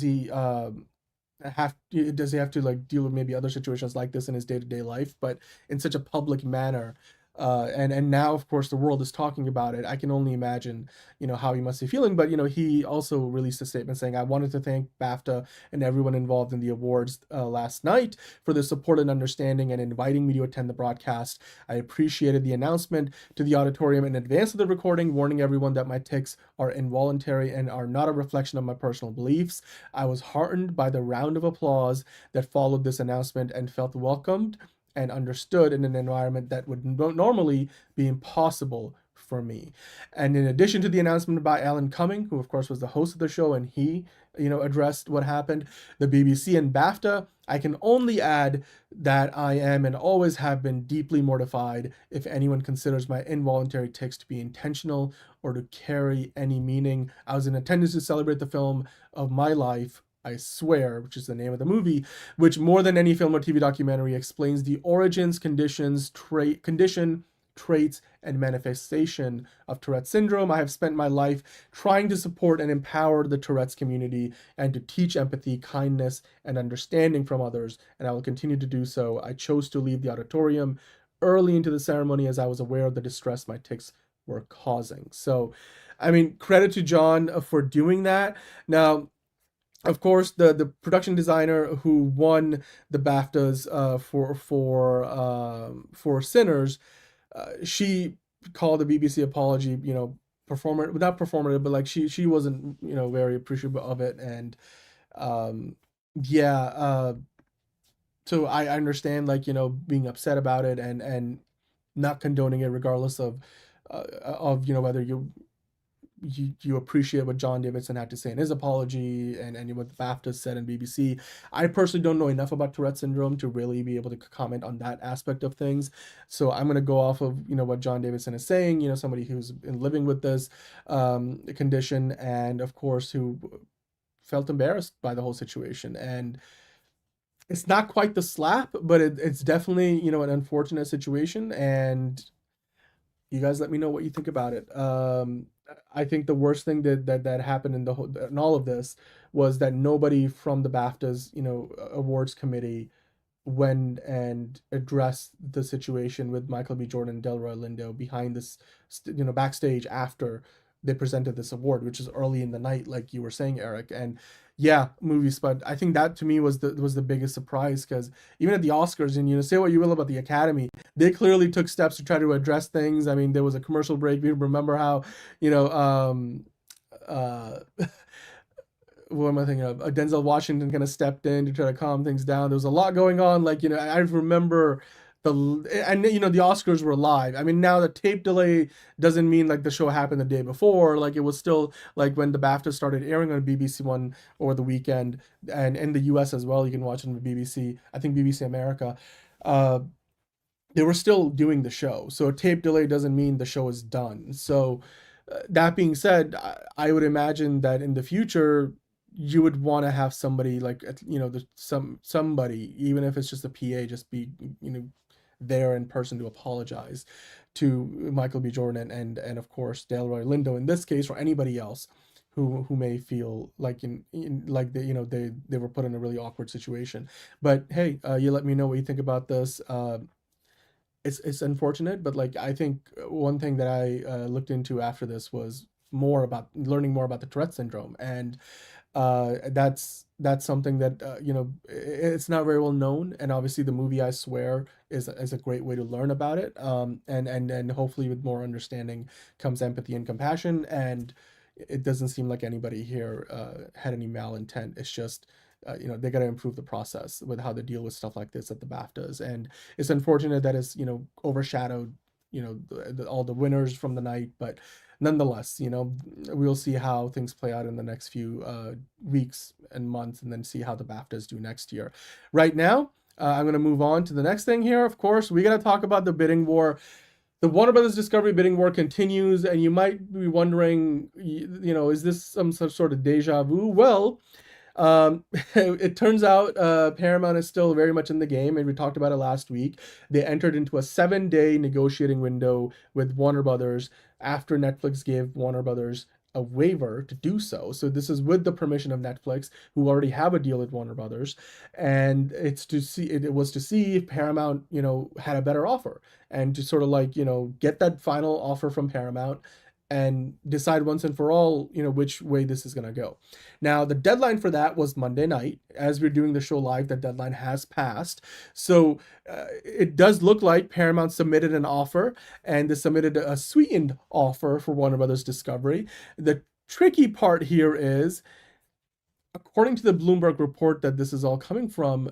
he have to like deal with maybe other situations like this in his day-to-day life, but in such a public manner, and now of course the world is talking about it. I can only imagine how he must be feeling. But he also released a statement saying, I wanted to thank BAFTA and everyone involved in the awards last night for the support and understanding and inviting me to attend the broadcast. I appreciated the announcement to the auditorium in advance of the recording, warning everyone that my tics are involuntary and are not a reflection of my personal beliefs. I was heartened by the round of applause that followed this announcement and felt welcomed and understood in an environment that would normally be impossible for me. And in addition to the announcement by Alan Cumming, who of course was the host of the show, and he, addressed what happened, the BBC and BAFTA, I can only add that I am and always have been deeply mortified if anyone considers my involuntary tics to be intentional or to carry any meaning. I was in attendance to celebrate the film of my life, I Swear, which is the name of the movie, which more than any film or TV documentary explains the origins, conditions, traits, and manifestation of Tourette syndrome. I have spent my life trying to support and empower the Tourette's community and to teach empathy, kindness, and understanding from others, and I will continue to do so. I chose to leave the auditorium early into the ceremony as I was aware of the distress my tics were causing. So, credit to John for doing that. Now, of course, the production designer who won the BAFTAs for Sinners, she called the BBC apology, not performative, but like she wasn't, very appreciative of it, and so I understand, like, being upset about it and not condoning it, regardless of whether you appreciate what John Davidson had to say in his apology and what the BAFTA said in BBC. I personally don't know enough about Tourette syndrome to really be able to comment on that aspect of things. So I'm going to go off of, what John Davidson is saying, somebody who's been living with this condition, and of course, who felt embarrassed by the whole situation. And it's not quite the slap, but it's definitely, an unfortunate situation. And you guys let me know what you think about it. I think the worst thing that happened in all of this was that nobody from the BAFTAs, awards committee went and addressed the situation with Michael B. Jordan and Delroy Lindo behind this, backstage after they presented this award, which is early in the night, like you were saying, Eric. And yeah, movies, but I think that to me was the biggest surprise, because even at the Oscars, and say what you will about the Academy, they clearly took steps to try to address things. I mean, there was a commercial break. We remember how, what am I thinking of? Denzel Washington kind of stepped in to try to calm things down. There was a lot going on. Like, I remember the Oscars were live. I mean, now the tape delay doesn't mean like the show happened the day before. Like, it was still like when the BAFTA started airing on BBC One over the weekend, and in the US as well. You can watch it on the BBC, I think BBC America. They were still doing the show. So a tape delay doesn't mean the show is done. So that being said, I would imagine that in the future, you would want to have somebody like, somebody, even if it's just a PA, just be, there in person to apologize to Michael B. Jordan and of course Delroy Lindo in this case, or anybody else who may feel like they were put in a really awkward situation. But hey, you let me know what you think about this. It's unfortunate, but like, I think one thing that I looked into after this was learning more about the Tourette syndrome, and that's something that it's not very well known, and obviously the movie, I Swear, is a great way to learn about it, and hopefully with more understanding comes empathy and compassion, and it doesn't seem like anybody here had any malintent. It's just they got to improve the process with how they deal with stuff like this at the BAFTAs, and it's unfortunate that it's overshadowed all the winners from the night, but nonetheless, we'll see how things play out in the next few weeks and months, and then see how the BAFTAs do next year. Right now, I'm going to move on to the next thing here. Of course, we got to talk about the bidding war. The Warner Brothers Discovery bidding war continues, and you might be wondering, is this some sort of deja vu? Well, it turns out Paramount is still very much in the game, and we talked about it last week. They entered into a 7-day negotiating window with Warner Brothers after Netflix gave Warner Brothers a waiver to do so. So this is with the permission of Netflix, who already have a deal with Warner Brothers, and it was to see if Paramount had a better offer, and to sort of like get that final offer from Paramount and decide once and for all, which way this is going to go. Now, the deadline for that was Monday night. As we're doing the show live, that deadline has passed. So it does look like Paramount submitted an offer, and they submitted a sweetened offer for Warner Brothers Discovery. The tricky part here is, according to the Bloomberg report that this is all coming from,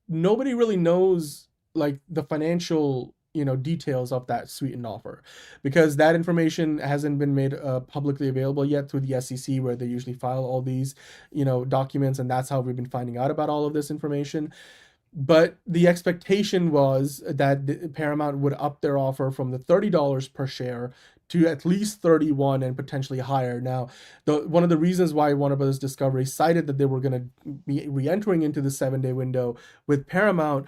nobody really knows like the financial details of that sweetened offer, because that information hasn't been made publicly available yet through the SEC, where they usually file all these documents, and that's how we've been finding out about all of this information. But the expectation was that Paramount would up their offer from the $30 per share to at least $31 and potentially higher. Now, one of the reasons why Warner Brothers Discovery cited that they were going to be re-entering into the 7-day window with Paramount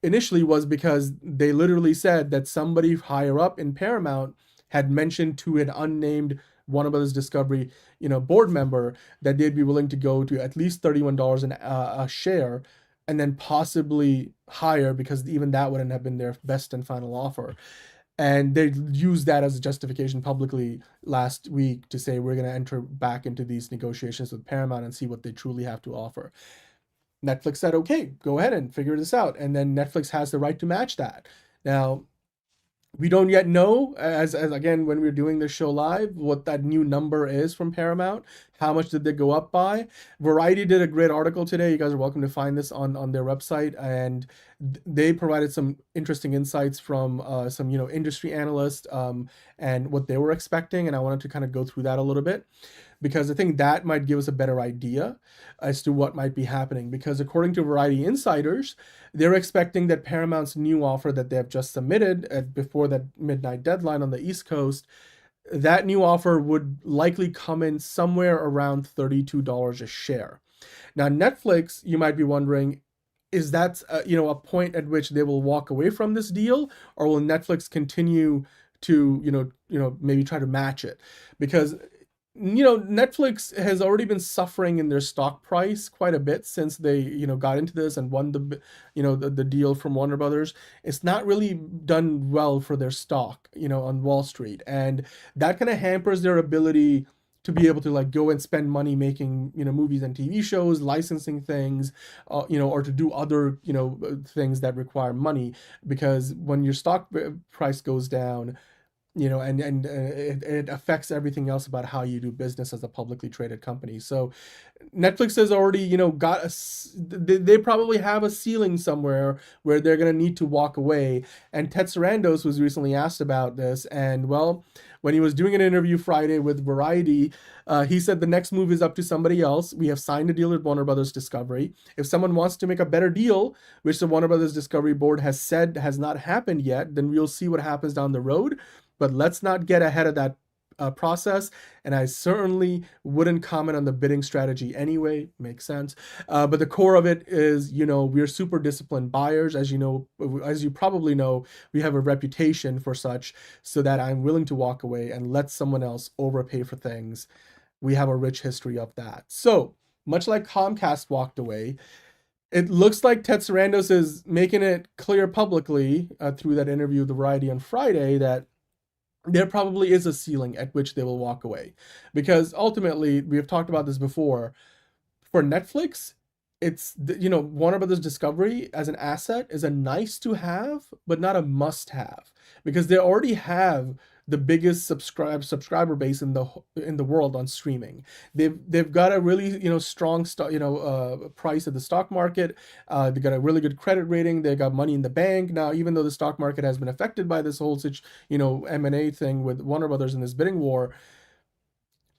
initially was because they literally said that somebody higher up in Paramount had mentioned to an unnamed Warner Brothers Discovery, board member, that they'd be willing to go to at least $31 a share, and then possibly higher, because even that wouldn't have been their best and final offer. And they used that as a justification publicly last week to say, we're going to enter back into these negotiations with Paramount and see what they truly have to offer. Netflix said, okay, go ahead and figure this out. And then Netflix has the right to match that. Now, we don't yet know, as again, when we're doing this show live, what that new number is from Paramount. How much did they go up by? Variety did a great article today. You guys are welcome to find this on their website. And they provided some interesting insights from some, industry analysts and what they were expecting. And I wanted to kind of go through that a little bit, because I think that might give us a better idea as to what might be happening. Because according to Variety insiders, they're expecting that Paramount's new offer that they have just submitted before that midnight deadline on the East Coast, that new offer would likely come in somewhere around $32 a share. Now, Netflix, you might be wondering, is that a point at which they will walk away from this deal, or will Netflix continue to maybe try to match it? Because Netflix has already been suffering in their stock price quite a bit since they, got into this and won the deal from Warner Brothers. It's not really done well for their stock, on Wall Street. And that kind of hampers their ability to be able to like go and spend money making, movies and TV shows, licensing things, or to do other, things that require money. Because when your stock price goes down, and it affects everything else about how you do business as a publicly traded company. So Netflix has already, got they probably have a ceiling somewhere where they're going to need to walk away. And Ted Sarandos was recently asked about this. And well, when he was doing an interview Friday with Variety, he said the next move is up to somebody else. We have signed a deal with Warner Brothers Discovery. If someone wants to make a better deal, which the Warner Brothers Discovery board has said has not happened yet, then we'll see what happens down the road. But let's not get ahead of that process. And I certainly wouldn't comment on the bidding strategy anyway. Makes sense. But the core of it is, we're super disciplined buyers. As you probably know, we have a reputation for such, so that I'm willing to walk away and let someone else overpay for things. We have a rich history of that. So much like Comcast walked away, it looks like Ted Sarandos is making it clear publicly through that interview with the Variety on Friday that there probably is a ceiling at which they will walk away. Because ultimately, we have talked about this before, for Netflix, it's, Warner Brothers Discovery as an asset is a nice to have, but not a must have, because they already have the biggest subscriber base in the world on streaming. They've got a really strong price of the stock market. They got a really good credit rating. They got money in the bank. Now, even though the stock market has been affected by this whole M&A thing with Warner Brothers in this bidding war,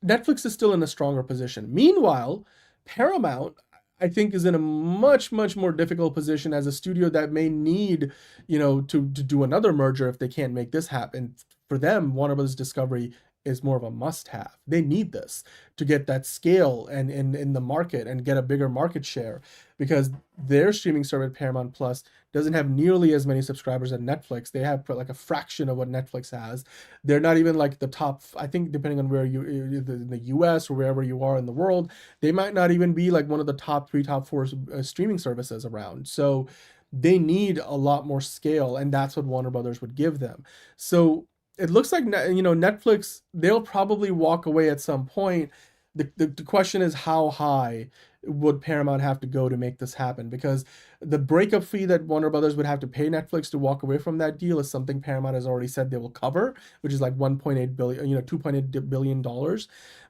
Netflix is still in a stronger position. Meanwhile, Paramount, I think, is in a much, much more difficult position as a studio that may need, to do another merger if they can't make this happen. For them, Warner Bros. Discovery is more of a must-have. They need this to get that scale and in the market and get a bigger market share, because their streaming service, Paramount Plus, doesn't have nearly as many subscribers as Netflix. They have like a fraction of what Netflix has. They're not even like the top, I think, depending on where in the US or wherever you are in the world, they might not even be like one of the top 3, top 4 streaming services around. So they need a lot more scale, and that's what Warner Brothers would give them. So it looks like, Netflix, they'll probably walk away at some point. The question is, how high would Paramount have to go to make this happen? Because the breakup fee that Warner Brothers would have to pay Netflix to walk away from that deal is something Paramount has already said they will cover, which is like $1.8 billion, $2.8 billion.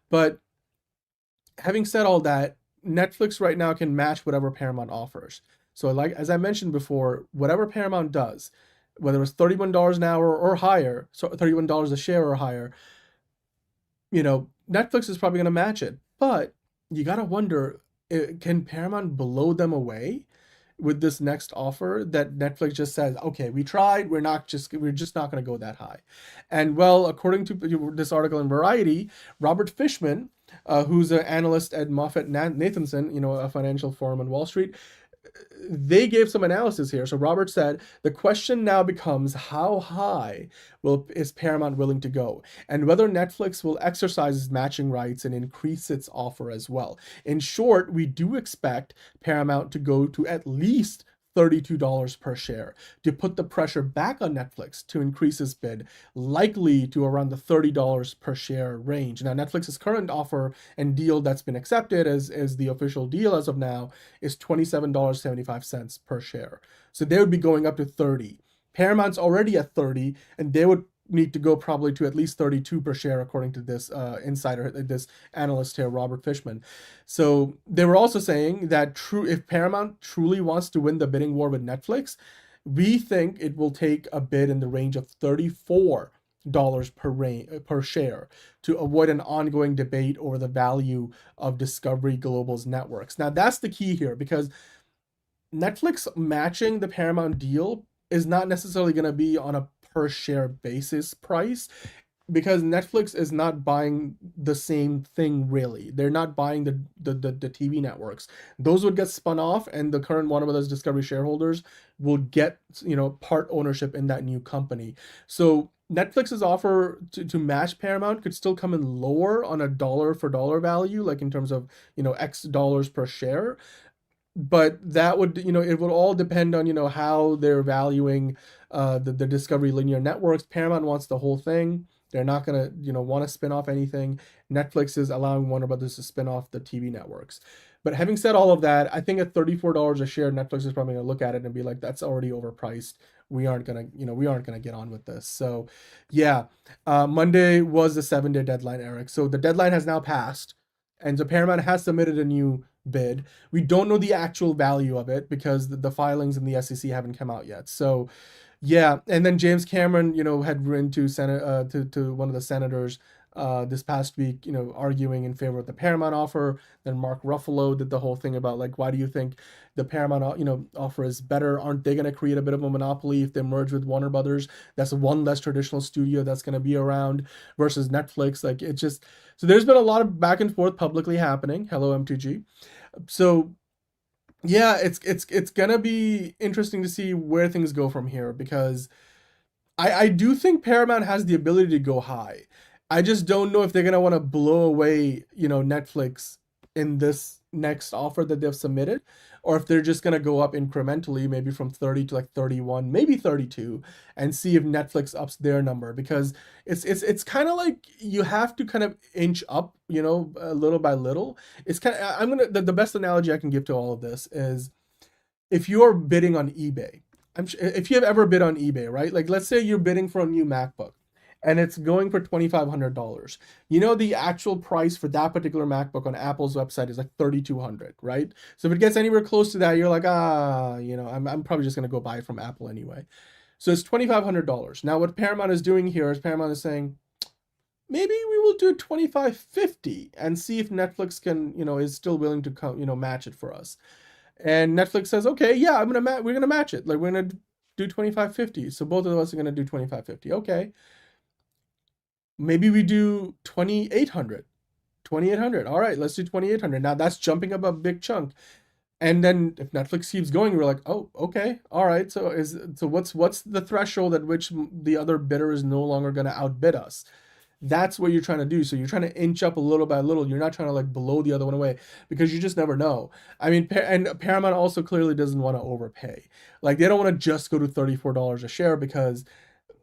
But having said all that, Netflix right now can match whatever Paramount offers. So like, as I mentioned before, whatever Paramount does, whether it's $31 an hour or higher, so $31 a share or higher, Netflix is probably going to match it. But you got to wonder, can Paramount blow them away with this next offer that Netflix just says, okay, we tried, we're just not going to go that high. And well, according to this article in Variety, Robert Fishman, who's an analyst at MoffettNathanson, a financial firm on Wall Street, they gave some analysis here. So Robert said, the question now becomes, how high is Paramount willing to go, and whether Netflix will exercise its matching rights and increase its offer as well. In short, we do expect Paramount to go to at least $32 per share to put the pressure back on Netflix to increase its bid, likely to around the $30 per share range. Now, Netflix's current offer and deal that's been accepted as the official deal as of now is $27.75 per share. So they would be going up to 30. Paramount's already at 30, and they would need to go probably to at least 32 per share, according to this this analyst here, Robert Fishman. So they were also saying that if Paramount truly wants to win the bidding war with Netflix, we think it will take a bid in the range of $34 per share to avoid an ongoing debate over the value of Discovery Global's networks. Now, that's the key here, because Netflix matching the Paramount deal is not necessarily going to be on a per share basis price, because Netflix is not buying the same thing really. They're not buying the TV networks. Those would get spun off, and the current Warner Brothers Discovery shareholders will get part ownership in that new company. So Netflix's offer to match Paramount could still come in lower on a dollar for dollar value, like in terms of, X dollars per share. But that would, it would all depend on, how they're valuing the Discovery linear networks. Paramount wants the whole thing. They're not going to, want to spin off anything. Netflix is allowing Warner Brothers to spin off the TV networks. But having said all of that, I think at $34 a share, Netflix is probably going to look at it and be like, that's already overpriced. We aren't going to get on with this. So yeah, Monday was the 7-day deadline, Eric. So the deadline has now passed. And so Paramount has submitted a new bid. We don't know the actual value of it because the filings in the SEC haven't come out yet. So yeah, and then James Cameron, had written to to one of the senators this past week, arguing in favor of the Paramount offer. Then Mark Ruffalo did the whole thing about like, why do you think the Paramount, offer is better? Aren't they going to create a bit of a monopoly if they merge with Warner Brothers? That's one less traditional studio that's going to be around versus Netflix. Like it just, so there's been a lot of back and forth publicly happening. Hello, MTG. So yeah, it's gonna be interesting to see where things go from here because I do think Paramount has the ability to go high. I just don't know if they're gonna want to blow away, Netflix in this next offer that they've submitted, or if they're just gonna go up incrementally, maybe from 30 to like 31, maybe 32, and see if Netflix ups their number because it's kind of like you have to kind of inch up, little by little. It's kind of the best analogy I can give to all of this is if you're bidding on eBay. If you have ever bid on eBay, right? Like let's say you're bidding for a new MacBook and it's going for $2,500. The actual price for that particular MacBook on Apple's website is like $3,200, right? So if it gets anywhere close to that, you're like, I'm probably just gonna go buy it from Apple anyway. So it's $2,500. Now what Paramount is doing here is Paramount is saying, maybe we will do $2,550 and see if Netflix can, is still willing to come, match it for us. And Netflix says, okay, yeah, we're gonna match it. Like we're gonna do $2,550. So both of us are gonna do $2,550. Okay. Maybe we do 2,800. 2,800. All right, let's do 2,800. Now that's jumping up a big chunk. And then if Netflix keeps going, we're like, oh, okay, all right. So what's the threshold at which the other bidder is no longer going to outbid us? That's what you're trying to do. So you're trying to inch up a little by little. You're not trying to like blow the other one away because you just never know. I mean, and Paramount also clearly doesn't want to overpay. Like they don't want to just go to $34 a share because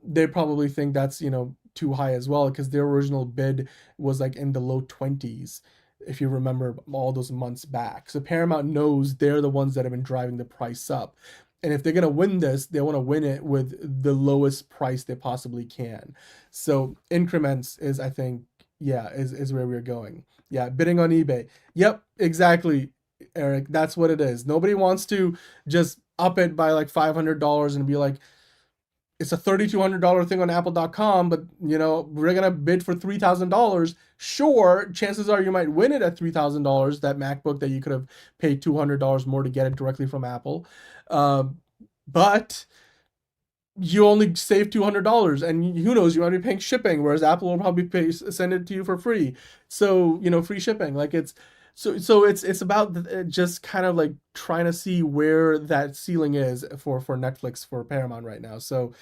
they probably think that's, too high as well because their original bid was like in the low 20s if you remember all those months back. So Paramount knows they're the ones that have been driving the price up, and if they're going to win this, they want to win it with the lowest price they possibly can. So increments is, I think, is where we're going. Yeah, bidding on eBay. Yep, exactly, Eric, that's what it is. Nobody wants to just up it by like $500 and be like, it's a $3,200 thing on Apple.com, but we're gonna bid for $3,000. Sure, chances are you might win it at $3,000. That MacBook that you could have paid $200 more to get it directly from Apple, but you only save $200, and who knows, you might be paying shipping, whereas Apple will probably send it to you for free. So free shipping. Like it's about just kind of like trying to see where that ceiling is for Netflix, for Paramount right now. So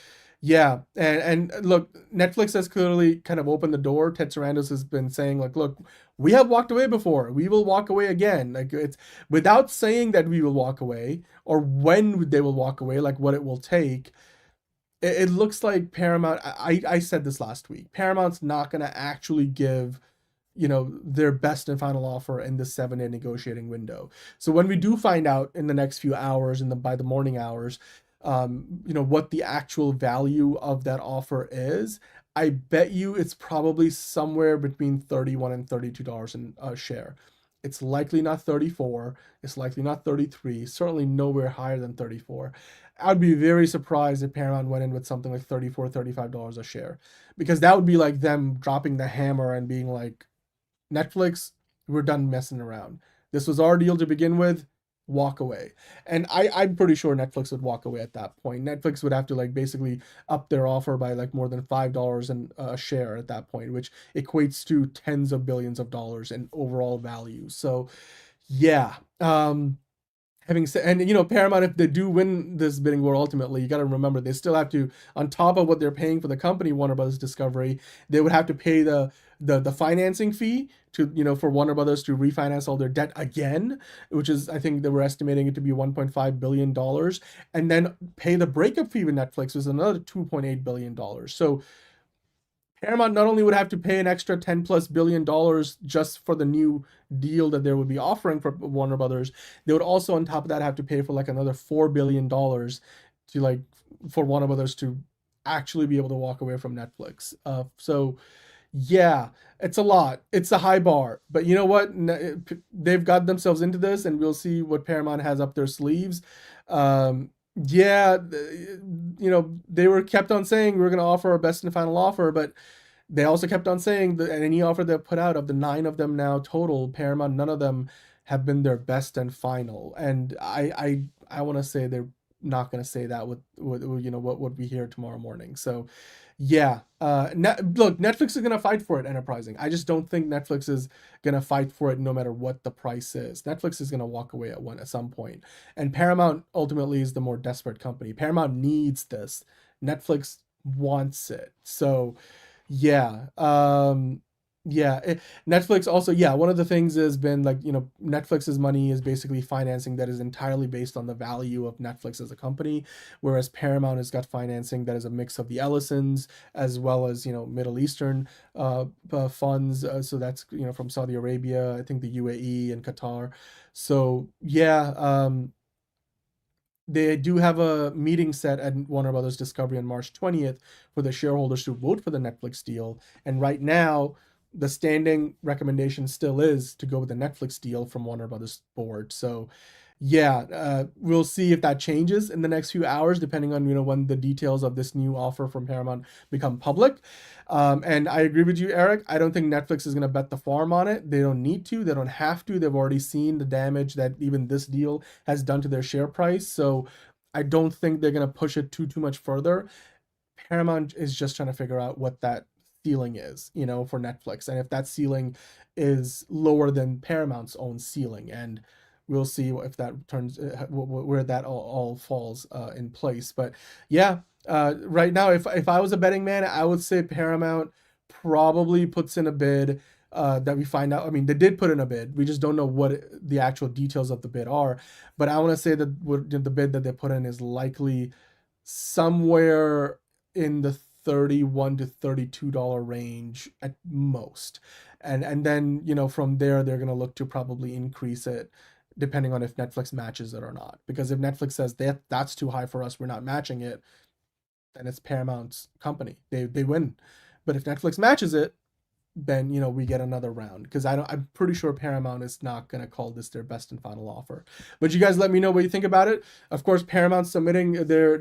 yeah, and look, Netflix has clearly kind of opened the door. Ted Sarandos has been saying like, look, we have walked away before, we will walk away again. Like it's without saying that we will walk away or when they will walk away, like what it will take. It looks like Paramount, I said this last week, Paramount's not going to actually give their best and final offer in the 7-day negotiating window. So when we do find out in the next few hours by the morning hours, what the actual value of that offer is, I bet you it's probably somewhere between $31 and $32 a share. It's likely not 34. It's likely not 33. Certainly nowhere higher than 34. I'd be very surprised if Paramount went in with something like $34, $35 a share, because that would be like them dropping the hammer and being like, Netflix, we're done messing around. This was our deal to begin with. Walk away. And I'm pretty sure Netflix would walk away at that point. Netflix would have to like basically up their offer by like more than $5 a share at that point, which equates to tens of billions of dollars in overall value. So yeah, Having said, and you know, Paramount, if they do win this bidding war, ultimately, you got to remember they still have to, on top of what they're paying for the company Warner Brothers Discovery, they would have to pay the financing fee to, you know, for Warner Brothers to refinance all their debt again, which is, I think they were estimating it to be $1.5 billion, and then pay the breakup fee with Netflix was another $2.8 billion. So Paramount not only would have to pay an extra $10+ billion just for the new deal that they would be offering for Warner Brothers, they would also on top of that have to pay for like another $4 billion to like for Warner Brothers to actually be able to walk away from Netflix. So yeah, it's a lot. It's a high bar, but you know what? They've got themselves into this, and we'll see what Paramount has up their sleeves. Yeah, you know, they were kept on saying we're going to offer our best and final offer, but they also kept on saying that any offer they put out, of the 9 of them now total, Paramount, none of them have been their best and final. And I want to say they're not going to say that with you know what we hear tomorrow morning. So yeah, look, Netflix is going to fight for it, enterprising. I just don't think Netflix is going to fight for it no matter what the price is. Netflix is going to walk away at some point. And Paramount ultimately is the more desperate company. Paramount needs this. Netflix wants it. So yeah, Netflix also, yeah, one of the things has been like, you know, Netflix's money is basically financing that is entirely based on the value of Netflix as a company, whereas Paramount has got financing that is a mix of the Ellisons as well as, you know, Middle Eastern funds. So that's, you know, from Saudi Arabia, I think the UAE and Qatar. So yeah, they do have a meeting set at Warner Brothers Discovery on March 20th for the shareholders to vote for the Netflix deal. And right now, the standing recommendation still is to go with the Netflix deal from Warner Brothers board. So yeah, we'll see if that changes in the next few hours, depending on, you know, when the details of this new offer from Paramount become public. And I agree with you, Eric. I don't think Netflix is going to bet the farm on it. They don't need to. They don't have to. They've already seen the damage that even this deal has done to their share price. So I don't think they're going to push it too much further. Paramount is just trying to figure out what that ceiling is, you know, for Netflix, and if that ceiling is lower than Paramount's own ceiling, and we'll see if that turns where that all falls in place. But yeah, right now, if I was a betting man, I would say Paramount probably puts in a bid that we find out. I mean, they did put in a bid. We just don't know what the actual details of the bid are. But I want to say that the bid that they put in is likely somewhere in the $31 to $32 range at most. And then, you know, from there, they're going to look to probably increase it depending on if Netflix matches it or not. Because if Netflix says that's too high for us, we're not matching it, then it's Paramount's company. They win. But if Netflix matches it, then, you know, we get another round, because I'm pretty sure Paramount is not going to call this their best and final offer. But you guys let me know what you think about it. Of course, Paramount submitting their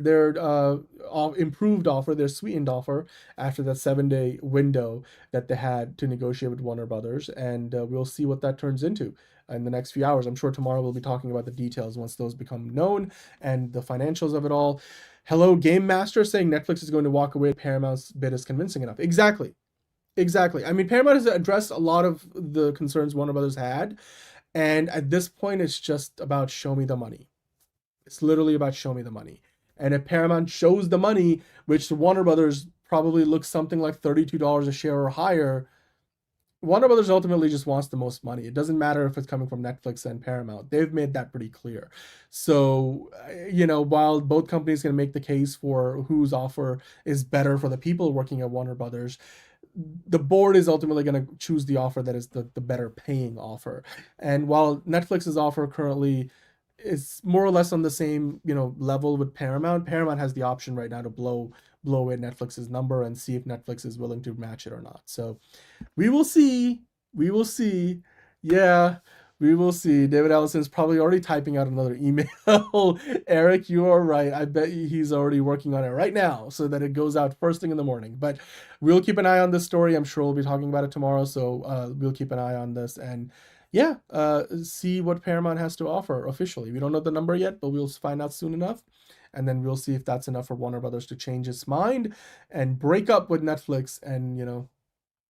improved offer, their sweetened offer, after that 7-day window that they had to negotiate with Warner Brothers, and we'll see what that turns into in the next few hours. I'm sure tomorrow we'll be talking about the details once those become known and the financials of it all. Hello, Game Master, saying Netflix is going to walk away. Paramount's bid is convincing enough. Exactly. I mean, Paramount has addressed a lot of the concerns Warner Brothers had, and at this point, it's just about show me the money. It's literally about show me the money. And if Paramount shows the money, which Warner Brothers probably looks something like $32 a share or higher, Warner Brothers ultimately just wants the most money. It doesn't matter if it's coming from Netflix and Paramount. They've made that pretty clear. So, you know, while both companies can make the case for whose offer is better for the people working at Warner Brothers, the board is ultimately going to choose the offer that is the better paying offer. And while Netflix's offer currently is more or less on the same, you know, level with Paramount has the option right now to blow away Netflix's number and see if Netflix is willing to match it or not. So we will see. Yeah, we will see. David Allison's probably already typing out another email. Eric, you are right. I bet he's already working on it right now so that it goes out first thing in the morning. But we'll keep an eye on this story. I'm sure we'll be talking about it tomorrow. So we'll keep an eye on this and yeah, see what Paramount has to offer officially. We don't know the number yet, but we'll find out soon enough. And then we'll see if that's enough for Warner Brothers to change its mind and break up with Netflix and, you know,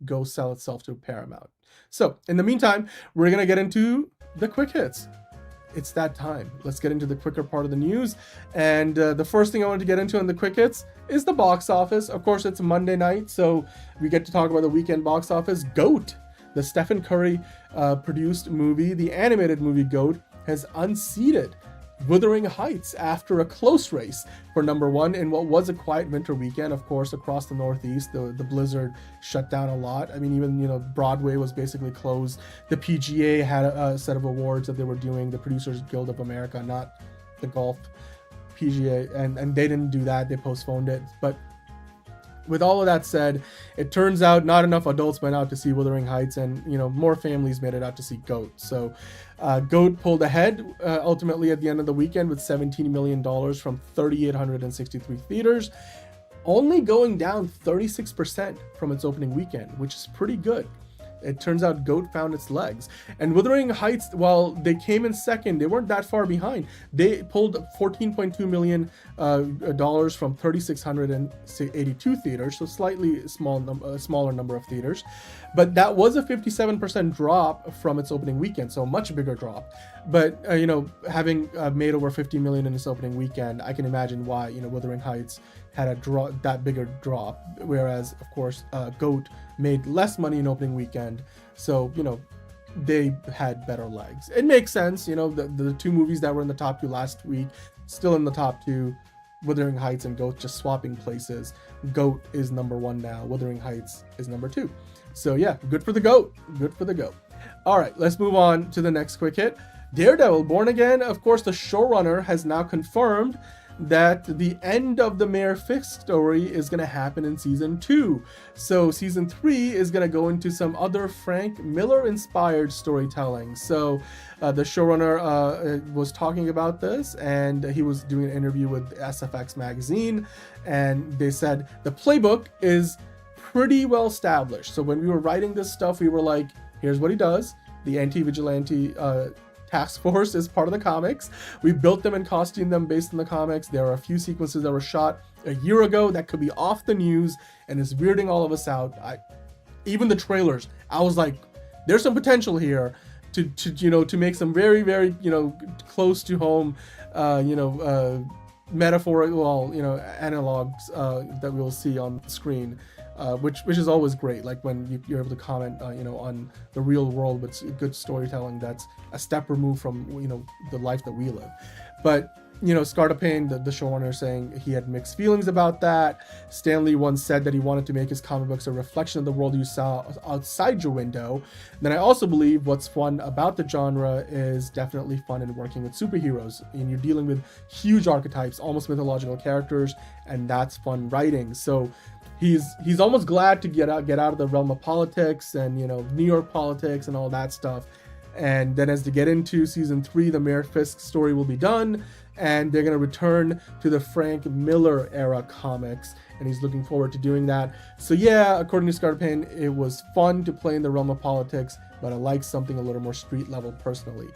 go sell itself to Paramount. So in the meantime, we're going to get into the quick hits. it's that time. Let's get into the quicker part of the news. And the first thing I wanted to get into in the quick hits is the box office. Of course, it's a Monday night, so we get to talk about the weekend box office. GOAT, the Stephen Curry produced movie, the animated movie GOAT, has unseated Wuthering Heights after a close race for number one in what was a quiet winter weekend. Of course, across the Northeast, the blizzard shut down a lot. I mean, even, Broadway was basically closed. The PGA had a set of awards that they were doing, the Producers Guild of America, not the golf PGA, and they didn't do that. They postponed it. But with all of that said, it turns out not enough adults went out to see Wuthering Heights, and more families made it out to see GOAT. So GOAT pulled ahead ultimately at the end of the weekend with $17 million from 3,863 theaters, only going down 36% from its opening weekend, which is pretty good. It turns out GOAT found its legs. And Wuthering Heights, while they came in second, they weren't that far behind. They pulled $14.2 million from 3,682 theaters, so slightly smaller number of theaters. But that was a 57% drop from its opening weekend, so a much bigger drop. But, having made over $50 million in its opening weekend, I can imagine why, Wuthering Heights had that bigger drop. Whereas, of course, GOAT made less money in opening weekend, so they had better legs. It makes sense. The two movies that were in the top two last week still in the top two, Wuthering Heights and GOAT just swapping places. GOAT is number one now, Wuthering Heights is number two. So yeah, good for the GOAT. All right, let's move on to the next quick hit. Daredevil Born Again. Of course, the showrunner has now confirmed that the end of the Mayor Fisk story is going to happen in season 2. So season 3 is going to go into some other Frank Miller inspired storytelling. So the showrunner was talking about this, and he was doing an interview with SFX magazine, and they said the playbook is pretty well established. So when we were writing this stuff, we were like, here's what he does. The anti-vigilante task force is part of the comics. We built them and costumed them based on the comics. There are a few sequences that were shot a year ago that could be off the news and is weirding all of us out. Even the trailers, I was like, there's some potential here to make some very, very close to home metaphorical analogs that we'll see on the screen. Which is always great, like when you're able to comment on the real world with good storytelling that's a step removed from the life that we live. But Scarta Payne, the showrunner, saying he had mixed feelings about that. Stan Lee once said that he wanted to make his comic books a reflection of the world you saw outside your window. Then I also believe what's fun about the genre is definitely fun in working with superheroes, and you're dealing with huge archetypes, almost mythological characters, and that's fun writing. So he's almost glad to get out of the realm of politics and New York politics and all that stuff. And then as to get into season 3, the Mayor Fisk story will be done, and they're going to return to the Frank Miller era comics, and he's looking forward to doing that. So yeah, according to Scarta Payne, it was fun to play in the realm of politics, but I like something a little more street level personally.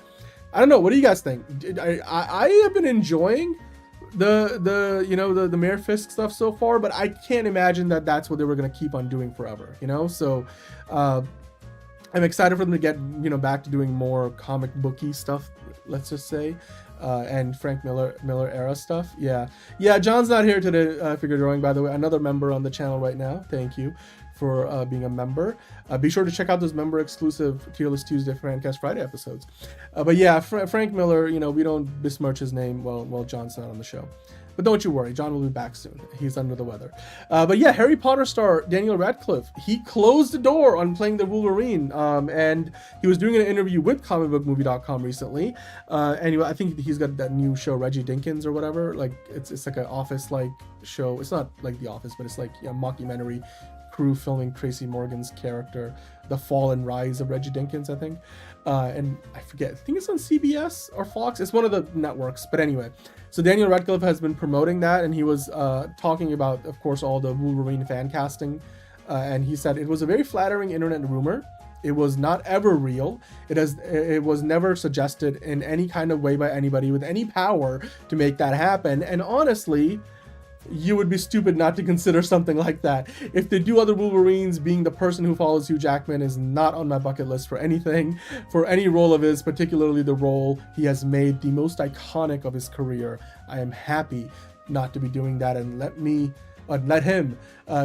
I don't know, what do you guys think? I have been enjoying the Mayor Fisk stuff so far, but I can't imagine that that's what they were going to keep on doing forever, so I'm excited for them to get back to doing more comic booky stuff, let's just say, and Frank Miller era stuff. Yeah, John's not here today, figure drawing, by the way, another member on the channel right now. Thank you for being a member. Be sure to check out those member exclusive Tier List Tuesday, Fancast Friday episodes. But yeah, Frank Miller, we don't besmirch his name while John's not on the show. But don't you worry, John will be back soon. He's under the weather. But yeah, Harry Potter star Daniel Radcliffe, he closed the door on playing the Wolverine. And he was doing an interview with comicbookmovie.com recently. Anyway, I think he's got that new show, Reggie Dinkins or whatever. Like it's like an Office-like show. It's not like The Office, but it's like a mockumentary crew filming Tracy Morgan's character, The Fall and Rise of Reggie Dinkins, I think. And I forget, I think it's on CBS or Fox. It's one of the networks. But anyway, so Daniel Radcliffe has been promoting that, and he was talking about, of course, all the Wolverine fan casting. And he said it was a very flattering internet rumor. It was not ever real. It was never suggested in any kind of way by anybody with any power to make that happen. And honestly, you would be stupid not to consider something like that. If they do other Wolverines, being the person who follows Hugh Jackman is not on my bucket list for anything, for any role of his, particularly the role he has made the most iconic of his career. I am happy not to be doing that, and let him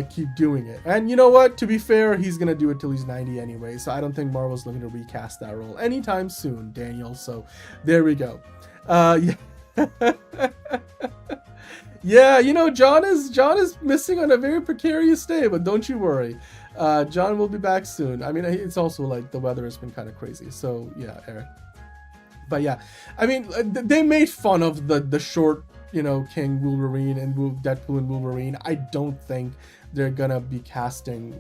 keep doing it. And you know what? To be fair, he's gonna do it till he's 90 anyway, so I don't think Marvel's looking to recast that role anytime soon, Daniel. So there we go. Yeah. Yeah, you know, John is missing on a very precarious day, but don't you worry. John will be back soon. I mean, it's also like the weather has been kind of crazy. So yeah, Eric. But yeah, I mean, they made fun of the short, you know, King Wolverine and Deadpool and Wolverine. I don't think they're gonna be casting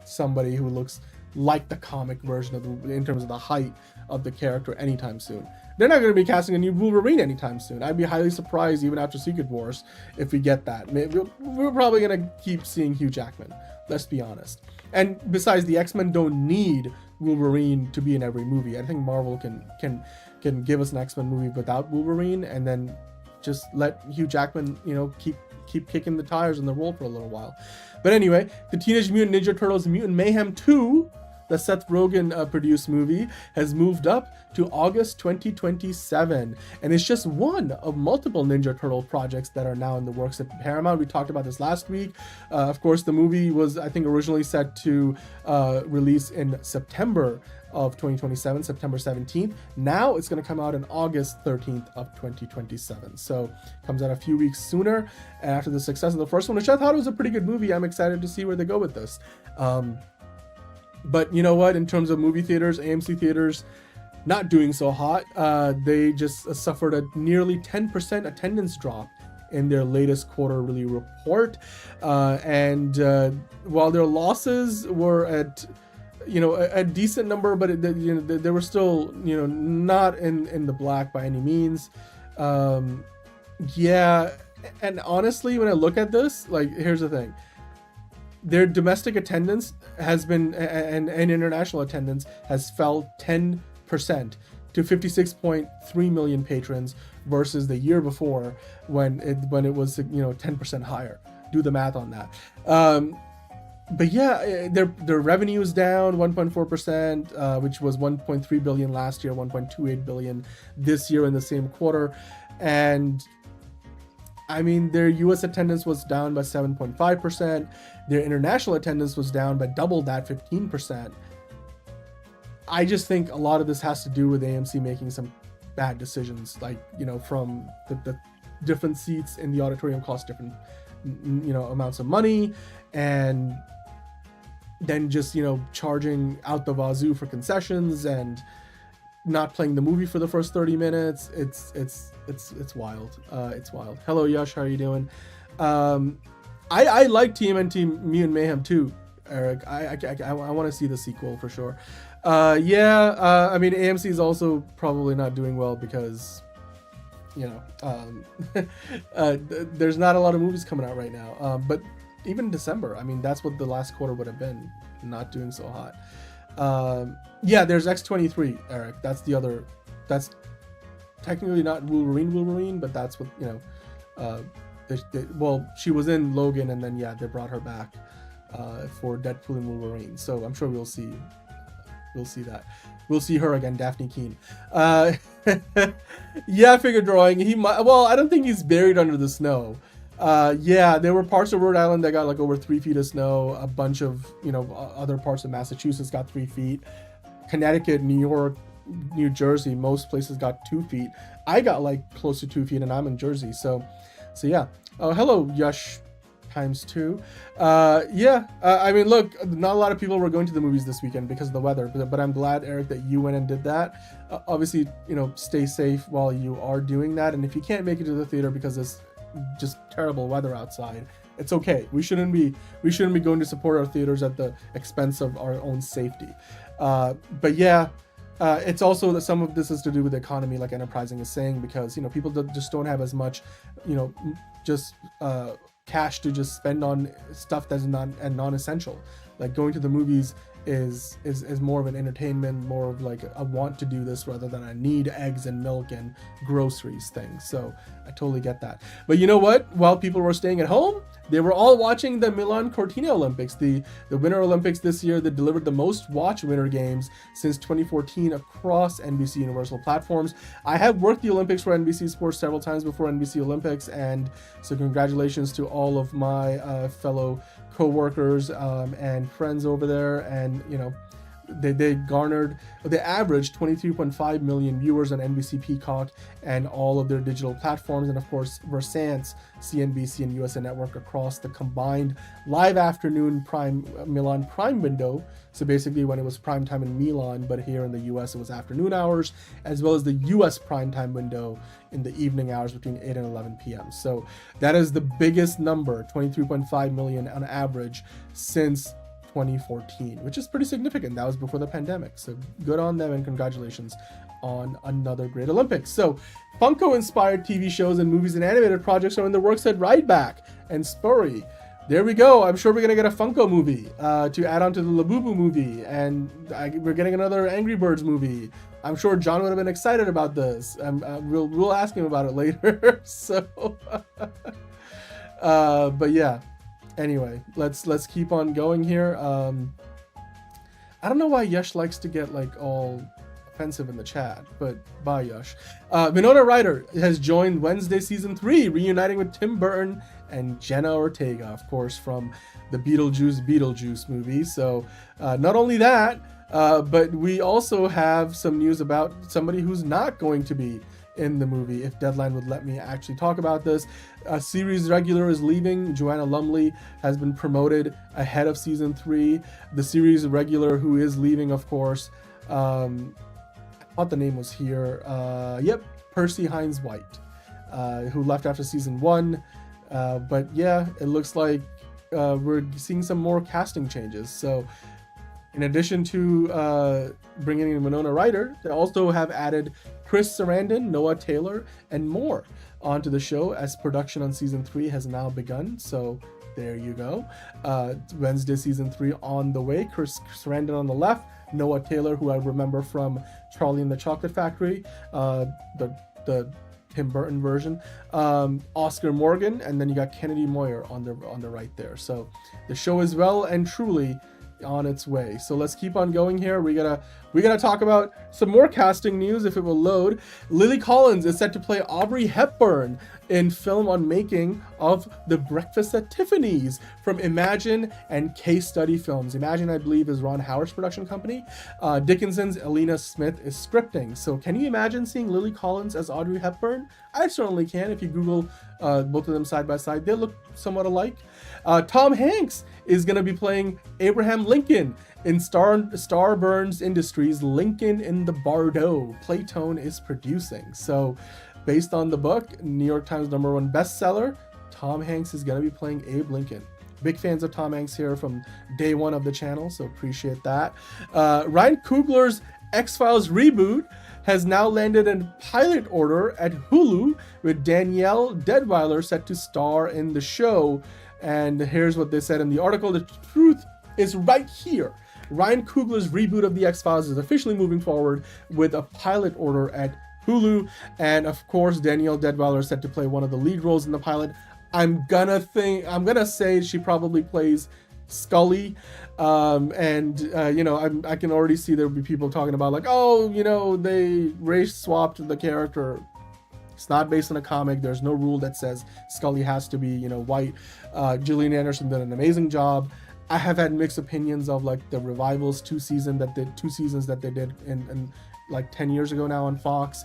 somebody who looks like the comic version of in terms of the height of the character anytime soon. They're not going to be casting a new Wolverine anytime soon. I'd be highly surprised even after Secret Wars if we get that. We're probably going to keep seeing Hugh Jackman. Let's be honest. And besides, the X-Men don't need Wolverine to be in every movie. I think Marvel can give us an X-Men movie without Wolverine, and then just let Hugh Jackman, you know, keep kicking the tires in the role for a little while. But anyway, the Teenage Mutant Ninja Turtles Mutant Mayhem 2, the Seth Rogen produced movie, has moved up to August 2027, and it's just one of multiple Ninja Turtle projects that are now in the works at Paramount. We talked about this last week. Of course, the movie was, I think, originally set to release in September of 2027, September 17th. Now it's going to come out on August 13th of 2027. So comes out a few weeks sooner. And after the success of the first one, which I thought was a pretty good movie, I'm excited to see where they go with this. But you know what? In terms of movie theaters, AMC theaters not doing so hot. They just suffered a nearly 10% attendance drop in their latest quarterly report. And while their losses were at, you know, a decent number, but they were still, you know, not in the black by any means. Yeah, and honestly, when I look at this, like, here's the thing. Their domestic attendance has been, and international attendance has fell 10% to 56.3 million patrons versus the year before when it was, you know, 10% higher. Do the math on that. But yeah, their revenue is down 1.4%, which was 1.3 billion last year, 1.28 billion this year in the same quarter. And I mean, their US attendance was down by 7.5%. Their international attendance was down by double that, 15%. I just think a lot of this has to do with AMC making some bad decisions, like, you know, from the different seats in the auditorium cost different, you know, amounts of money, and then just, you know, charging out the wazoo for concessions and not playing the movie for the first 30 minutes. It's wild. It's wild. Hello, Yash. How are you doing? I like TMNT Mutant Mayhem 2, Eric. I want to see the sequel for sure. Yeah, I mean, AMC is also probably not doing well because, you know, there's not a lot of movies coming out right now. But even December, I mean, that's what the last quarter would have been, not doing so hot. Yeah, there's X-23, Eric. That's the other. That's technically not Wolverine, but that's what, you know. Well, she was in Logan, and then yeah, they brought her back for Deadpool and Wolverine. So I'm sure we'll see that. We'll see her again, Daphne Keane. Yeah, figure drawing. He might. Well, I don't think he's buried under the snow. Yeah, there were parts of Rhode Island that got like over 3 feet of snow. A bunch of, you know, other parts of Massachusetts got 3 feet. Connecticut, New York, New Jersey, most places got 2 feet. I got like close to 2 feet, and I'm in Jersey. So yeah. Oh, hello, Yush times 2. Yeah, I mean, look, not a lot of people were going to the movies this weekend because of the weather, but I'm glad, Eric, that you went and did that. Obviously, you know, stay safe while you are doing that, and if you can't make it to the theater because it's just terrible weather outside, it's okay. We shouldn't be going to support our theaters at the expense of our own safety. But yeah, it's also that some of this is to do with the economy, like Enterprising is saying, because, you know, people just don't have as much, you know, just cash to just spend on stuff that's non-essential. Like going to the movies is more of an entertainment, more of like a want to do this rather than I need eggs and milk and groceries thing. So I totally get that. But you know what? While people were staying at home, they were all watching the Milan Cortina Olympics, the Winter Olympics this year that delivered the most watched Winter Games since 2014 across NBC Universal platforms. I have worked the Olympics for NBC Sports several times before NBC Olympics, and so congratulations to all of my fellow co-workers and friends over there. And you know, they averaged 23.5 million viewers on NBC Peacock and all of their digital platforms, and of course Versant's CNBC and USA Network across the combined live afternoon Milan prime window. So basically when it was prime time in Milan, but here in the US it was afternoon hours, as well as the US prime time window in the evening hours between 8 and 11 p.m. So that is the biggest number, 23.5 million on average since 2014, which is pretty significant. That was before the pandemic. So good on them and congratulations on another great Olympics. So Funko inspired TV shows and movies and animated projects are in the works at Rideback and Spurry. There we go. I'm sure we're gonna get a Funko movie to add on to the Labubu movie, and we're getting another Angry Birds movie. I'm sure John would have been excited about this. We'll ask him about it later. So, but yeah. Anyway, let's keep on going here. I don't know why Yash likes to get like all offensive in the chat, but bye Yash. Winona Ryder has joined Wednesday season 3, reuniting with Tim Burton and Jenna Ortega, of course, from the Beetlejuice movie. So not only that, but we also have some news about somebody who's not going to be in the movie, if Deadline would let me actually talk about this. A series regular is leaving. Joanna Lumley has been promoted ahead of season 3. The series regular who is leaving, of course, I thought the name was here. Yep, Percy Hines White, who left after season 1. But yeah, it looks like we're seeing some more casting changes. So in addition to bringing in Winona Ryder, they also have added Chris Sarandon, Noah Taylor, and more onto the show as production on season 3 has now begun. So there you go. Wednesday season 3 on the way. Chris Sarandon on the left, Noah Taylor, who I remember from Charlie and the Chocolate Factory, the Tim Burton version, Oscar Morgan, and then you got Kennedy Moyer on the right there. So the show is well and truly on its way. So let's keep on going here. We gotta talk about some more casting news if it will load. Lily Collins is set to play Audrey Hepburn in film on making of The Breakfast at Tiffany's from Imagine and Case Study Films. Imagine, I believe, is Ron Howard's production company. Dickinson's Elena Smith is scripting. So can you imagine seeing Lily Collins as Audrey Hepburn? I certainly can. If you Google both of them side by side, they look somewhat alike. Tom Hanks is going to be playing Abraham Lincoln in Starburns Industries' Lincoln in the Bardo. Playtone is producing. So based on the book, New York Times #1 bestseller, Tom Hanks is going to be playing Abe Lincoln. Big fans of Tom Hanks here from day one of the channel, so appreciate that. Ryan Coogler's X-Files reboot has now landed in pilot order at Hulu, with Danielle Deadweiler set to star in the show. And here's what they said in the article. The truth is right here. Ryan Coogler's reboot of The X-Files is officially moving forward with a pilot order at Hulu. And of course, Danielle Deadweiler is set to play one of the lead roles in the pilot. I'm gonna say she probably plays Scully. You know, I can already see there will be people talking about like, oh, you know, they race swapped the character. It's not based on a comic. There's no rule that says Scully has to be, you know, white. Gillian Anderson did an amazing job. I have had mixed opinions of like the Revivals 2 seasons that they did in like 10 years ago now on Fox.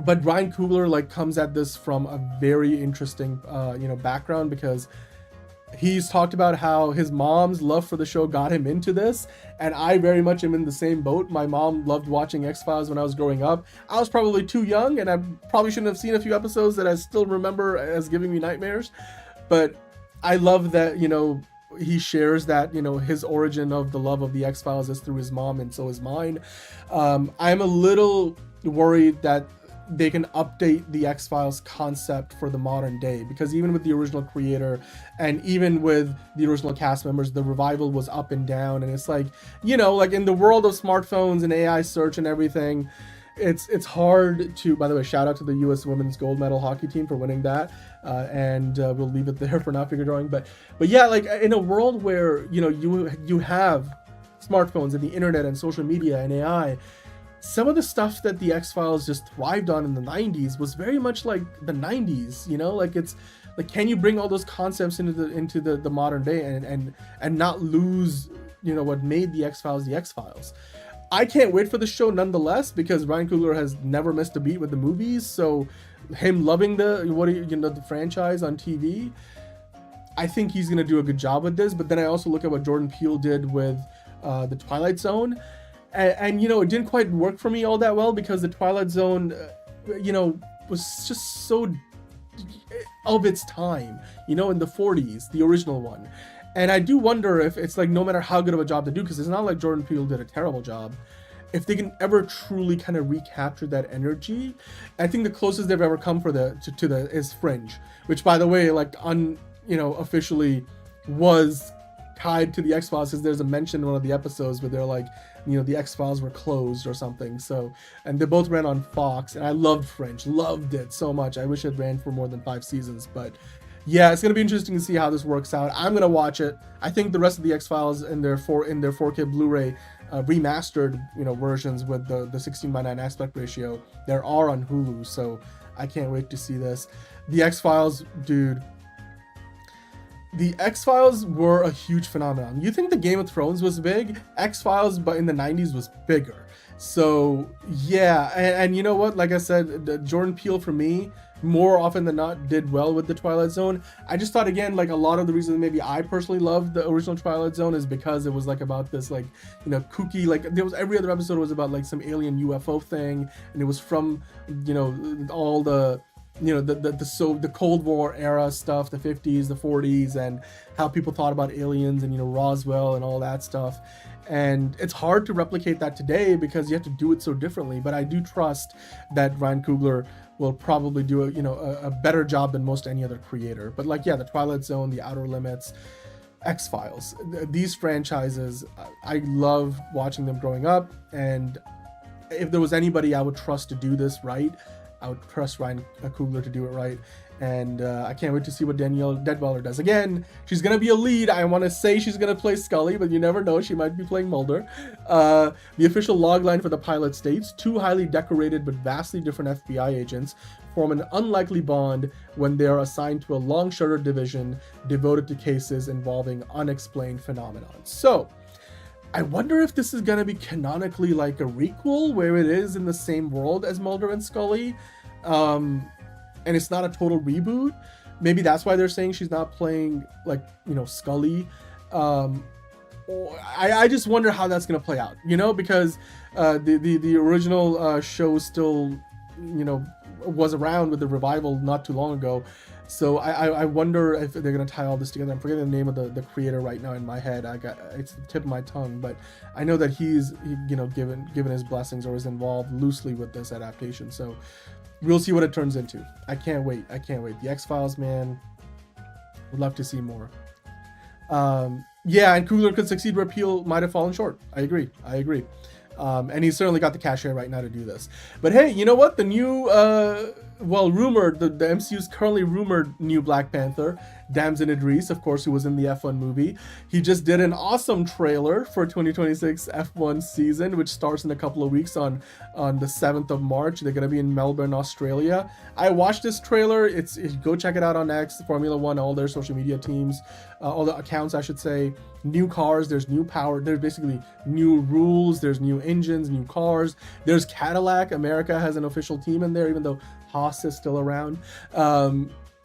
But Ryan Coogler like comes at this from a very interesting background, because he's talked about how his mom's love for the show got him into this, and I very much am in the same boat. My mom loved watching X-Files when I was growing up. I was probably too young, and I probably shouldn't have seen a few episodes that I still remember as giving me nightmares. But I love that, you know, he shares that, you know, his origin of the love of the X-Files is through his mom, and so is mine. I'm a little worried that they can update the X-Files concept for the modern day, because even with the original creator and even with the original cast members, the revival was up and down. And it's like, you know, like in the world of smartphones and AI search and everything, it's hard to, by the way, shout out to the US women's gold medal hockey team for winning that, and we'll leave it there for now, figure drawing. But yeah, like in a world where, you know, you have smartphones and the internet and social media and AI, some of the stuff that the X-Files just thrived on in the 90s was very much like the 90s, you know, like it's like, can you bring all those concepts into the modern day and not lose, you know, what made the X-Files the X-Files? I can't wait for the show nonetheless, because Ryan Coogler has never missed a beat with the movies. So him loving the franchise on TV, I think he's going to do a good job with this. But then I also look at what Jordan Peele did with the Twilight Zone. And, you know, it didn't quite work for me all that well, because the Twilight Zone, you know, was just so of its time, you know, in the 40s, the original one. And I do wonder if it's like, no matter how good of a job they do, because it's not like Jordan Peele did a terrible job, if they can ever truly kind of recapture that energy. I think the closest they've ever come to the is Fringe, which, by the way, like officially was tied to the X-Files, because there's a mention in one of the episodes where they're like, you know, the X-Files were closed or something. So, and they both ran on Fox, and I loved Fringe, loved it so much. I wish it ran for more than 5 seasons, but yeah, it's gonna be interesting to see how this works out. I'm gonna watch it. I think the rest of the X-Files in their 4K Blu-ray remastered, you know, versions with the 16:9 aspect ratio, there are on Hulu, so I can't wait to see this. The X-Files, dude. The X-Files were a huge phenomenon. You think the Game of Thrones was big? X-Files, but in the 90s, was bigger. So yeah, and you know what? Like I said, Jordan Peele, for me, more often than not, did well with the Twilight Zone. I just thought, again, like a lot of the reason maybe I personally loved the original Twilight Zone is because it was like about this, like, you know, kooky, like there was, every other episode was about like some alien UFO thing, and it was from, you know, all the, you know, the Cold War era stuff, the 50s, the 40s, and how people thought about aliens, and, you know, Roswell and all that stuff. And it's hard to replicate that today because you have to do it so differently. But I do trust that Ryan Coogler will probably do a better job than most any other creator. But like, yeah, the Twilight Zone, the Outer Limits, X-Files, these franchises, I love watching them growing up. And if there was anybody I would trust to do this right, I would trust Ryan Coogler to do it right. And I can't wait to see what Danielle Deadwaller does. Again, she's going to be a lead. I want to say she's going to play Scully, but you never know. She might be playing Mulder. The official logline for the pilot states, 2 highly decorated but vastly different FBI agents form an unlikely bond when they are assigned to a long-shuttered division devoted to cases involving unexplained phenomena. So, I wonder if this is going to be canonically like a requel, where it is in the same world as Mulder and Scully. And it's not a total reboot. Maybe that's why they're saying she's not playing, like, you know, Scully. I just wonder how that's gonna play out, you know, because the original show still, you know, was around with the revival not too long ago. So I wonder if they're gonna tie all this together. I'm forgetting the name of the creator right now in my head. It's the tip of my tongue, but I know that he's you know, given his blessings or is involved loosely with this adaptation. So we'll see what it turns into. I can't wait. The X-Files, man. Would love to see more. Yeah, and Coogler could succeed where Peele might have fallen short. I agree. And he's certainly got the cachet right now to do this. But hey, you know what? The new, rumored, the MCU's currently rumored new Black Panther, Damson Idris, of course, who was in the F1 movie. He just did an awesome trailer for 2026 F1 season, which starts in a couple of weeks on the 7th of March. They're going to be in Melbourne, Australia. I watched this trailer. Go check it out on X, Formula One, all their social media teams, all the accounts, I should say. New cars, there's new power, there's basically new rules, there's new engines, new cars. There's Cadillac. America has an official team in there, even though Haas is still around.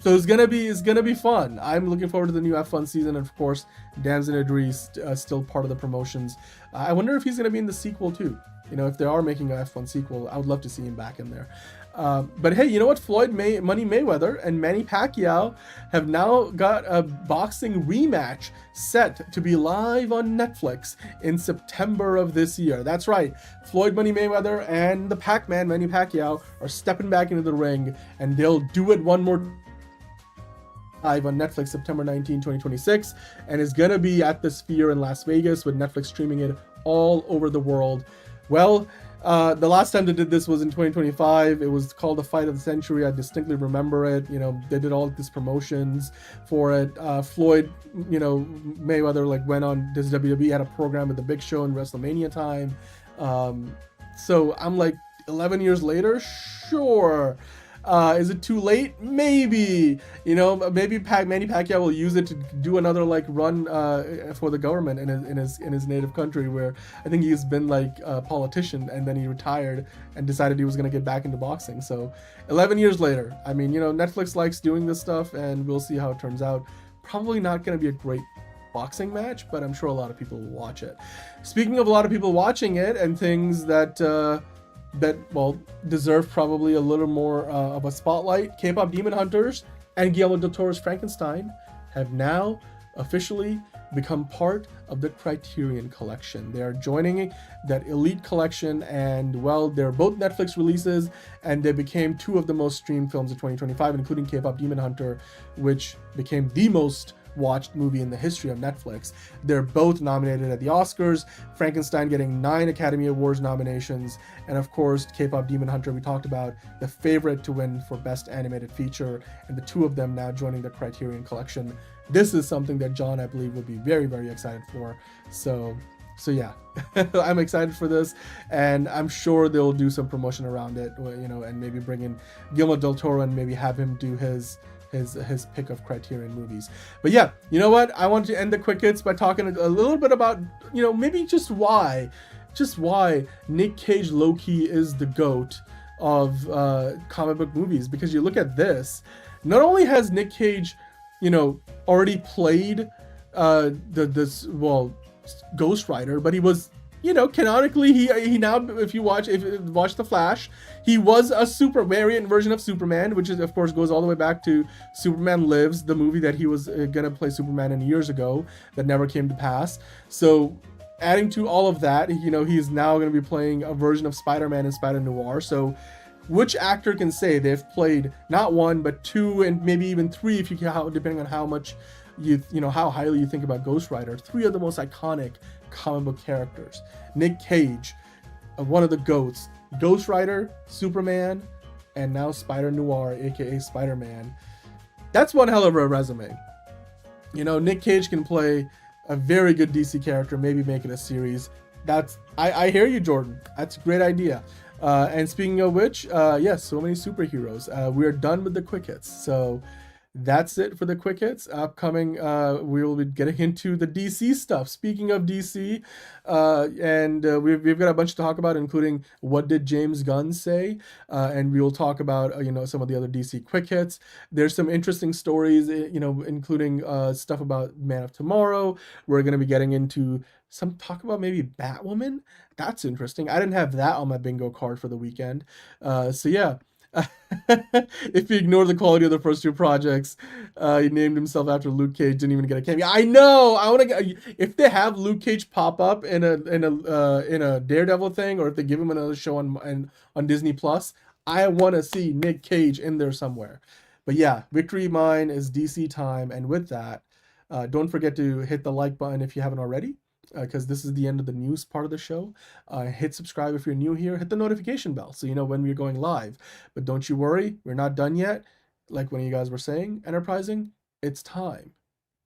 So it's gonna be fun. I'm looking forward to the new F1 season, and of course, Damson Idris still part of the promotions. I wonder if he's gonna be in the sequel too. You know, if they are making a F1 sequel, I would love to see him back in there. But hey, you know what? Money Mayweather and Manny Pacquiao have now got a boxing rematch set to be live on Netflix in September of this year. That's right. Floyd Money Mayweather and the Pac-Man Manny Pacquiao are stepping back into the ring, and they'll do it one more live on Netflix September 19, 2026, and is going to be at the Sphere in Las Vegas, with Netflix streaming it all over the world. Well, the last time they did this was in 2025. It was called the Fight of the Century. I distinctly remember it. You know, they did all these promotions for it. Floyd, you know, Mayweather like went on this WWE, had a program with the Big Show in WrestleMania time. So I'm like, 11 years later, sure. Is it too late? Maybe. You know, maybe Manny Pacquiao will use it to do another like run for the government in his native country, where I think he's been like a politician, and then he retired and decided he was going to get back into boxing. So 11 years later, I mean, you know, Netflix likes doing this stuff, and we'll see how it turns out. Probably not going to be a great boxing match, but I'm sure a lot of people will watch it. Speaking of a lot of people watching it and things that deserve probably a little more of a spotlight, K-pop Demon Hunters and Guillermo del Toro's Frankenstein have now officially become part of the Criterion Collection. They are joining that elite collection, and well, they're both Netflix releases, and they became two of the most streamed films of 2025, including K-pop Demon Hunter, which became the most watched movie in the history of Netflix. They're both nominated at the Oscars, Frankenstein getting 9 Academy Awards nominations, and of course K-pop Demon Hunter, we talked about, the favorite to win for Best Animated Feature, and the two of them now joining the Criterion Collection. This is something that John, I believe, would be very, very excited for. So yeah, I'm excited for this, and I'm sure they'll do some promotion around it, you know, and maybe bring in Guillermo del Toro and maybe have him do his pick of Criterion movies. But yeah, you know what? I want to end the quick hits by talking a little bit about, you know, maybe just why Nick Cage low-key is the GOAT of comic book movies. Because you look at this, not only has Nick Cage, you know, already played Ghost Rider, but he was, you know, canonically, he now, if you watch The Flash, he was a super variant version of Superman, which is, of course, goes all the way back to Superman Lives, the movie that he was gonna play Superman in years ago that never came to pass. So adding to all of that, you know, he's now gonna be playing a version of Spider-Man in Spider-Noir. So which actor can say they've played not one but two and maybe even three, if you can, depending on how much you know how highly you think about Ghost Rider, three of the most iconic comic book characters. Nick Cage, one of the GOATs, Ghost Rider, Superman, and now Spider-Noir, aka Spider-Man. That's one hell of a resume. You know, Nick Cage can play a very good DC character, maybe make it a series. I hear you, Jordan. That's a great idea. And speaking of which, yes, so many superheroes. We're done with the quick hits. So that's it for the quick hits. Upcoming, we will be getting into the DC stuff. Speaking of DC, we've got a bunch to talk about, including what did James Gunn say, and we will talk about you know, some of the other DC quick hits. There's some interesting stories, you know, including stuff about Man of Tomorrow. We're going to be getting into some talk about maybe Batwoman. That's interesting. I didn't have that on my bingo card for the weekend. So yeah. If you ignore the quality of the first two projects, he named himself after Luke Cage, didn't even get a cameo. I know. I want to. If they have Luke Cage pop up in a Daredevil thing, or if they give him another show on Disney Plus, I want to see Nick Cage in there somewhere. But yeah, victory mine is DC time, and with that, don't forget to hit the like button if you haven't already. Because this is the end of the news part of the show. Hit subscribe if you're new here. Hit the notification bell so you know when we're going live. But don't you worry, we're not done yet. Like when you guys were saying, Enterprising, it's time.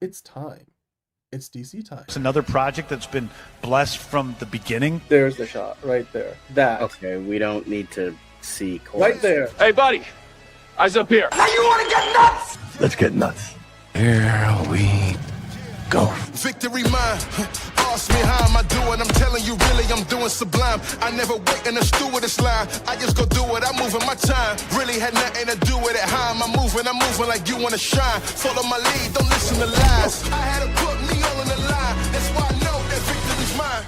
It's time. It's DC time. It's another project that's been blessed from the beginning. There's the shot right there. That. Okay, we don't need to see right there. Hey, buddy. Eyes up here. Now you want to get nuts? Let's get nuts. Here we go. Victory mine. Ask me how am I doing? I'm telling you, really, I'm doing sublime. I never wait in the stewardess line. I just go do it. I'm moving my time. Really had nothing to do with it. How am I moving? I'm moving like you want to shine. Follow my lead. Don't listen to lies. I had to put me all in the line. That's why I know that victory's mine.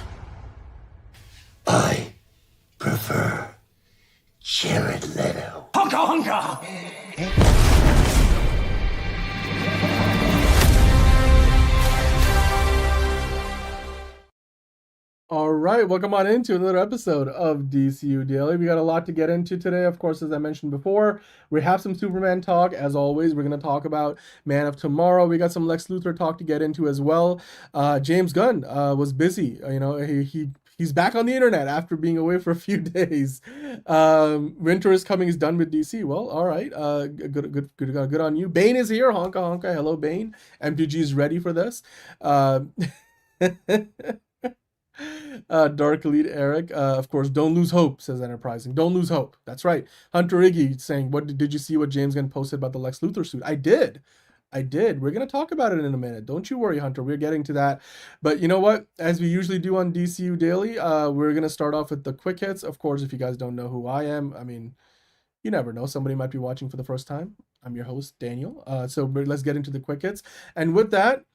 I prefer Jared Leto. Honka honka! All right, welcome on into another episode of DCU Daily. We got a lot to get into today. Of course, as I mentioned before, we have some Superman talk. As always, we're going to talk about Man of Tomorrow. We got some Lex Luthor talk to get into as well. James Gunn was busy. He's back on the internet after being away for a few days. Winter is coming. He's done with DC. Well, all right. Good on you. Bane is here. Honka honka. Hello, Bane. MTG is ready for this. Dark Elite Eric, of course, don't lose hope, says Enterprising. Don't lose hope. That's right. Hunter Iggy saying, did you see what James Gunn posted about the Lex Luthor suit? I did. We're going to talk about it in a minute. Don't you worry, Hunter. We're getting to that. But you know what? As we usually do on DCU Daily, we're going to start off with the quick hits. Of course, if you guys don't know who I am, I mean, you never know. Somebody might be watching for the first time. I'm your host, Daniel. So let's get into the quick hits. And with that,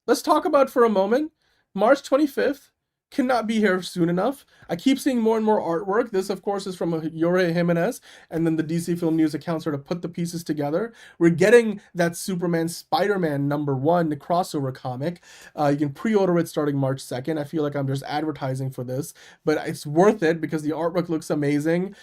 let's talk about for a moment March 25th. Cannot be here soon enough. I keep seeing more and more artwork. This, of course, is from Jorge Jimenez, and then the DC Film News account sort of put the pieces together. We're getting that Superman Spider-Man #1 crossover comic. You can pre-order it starting March 2nd. I feel like I'm just advertising for this, but it's worth it because the artwork looks amazing.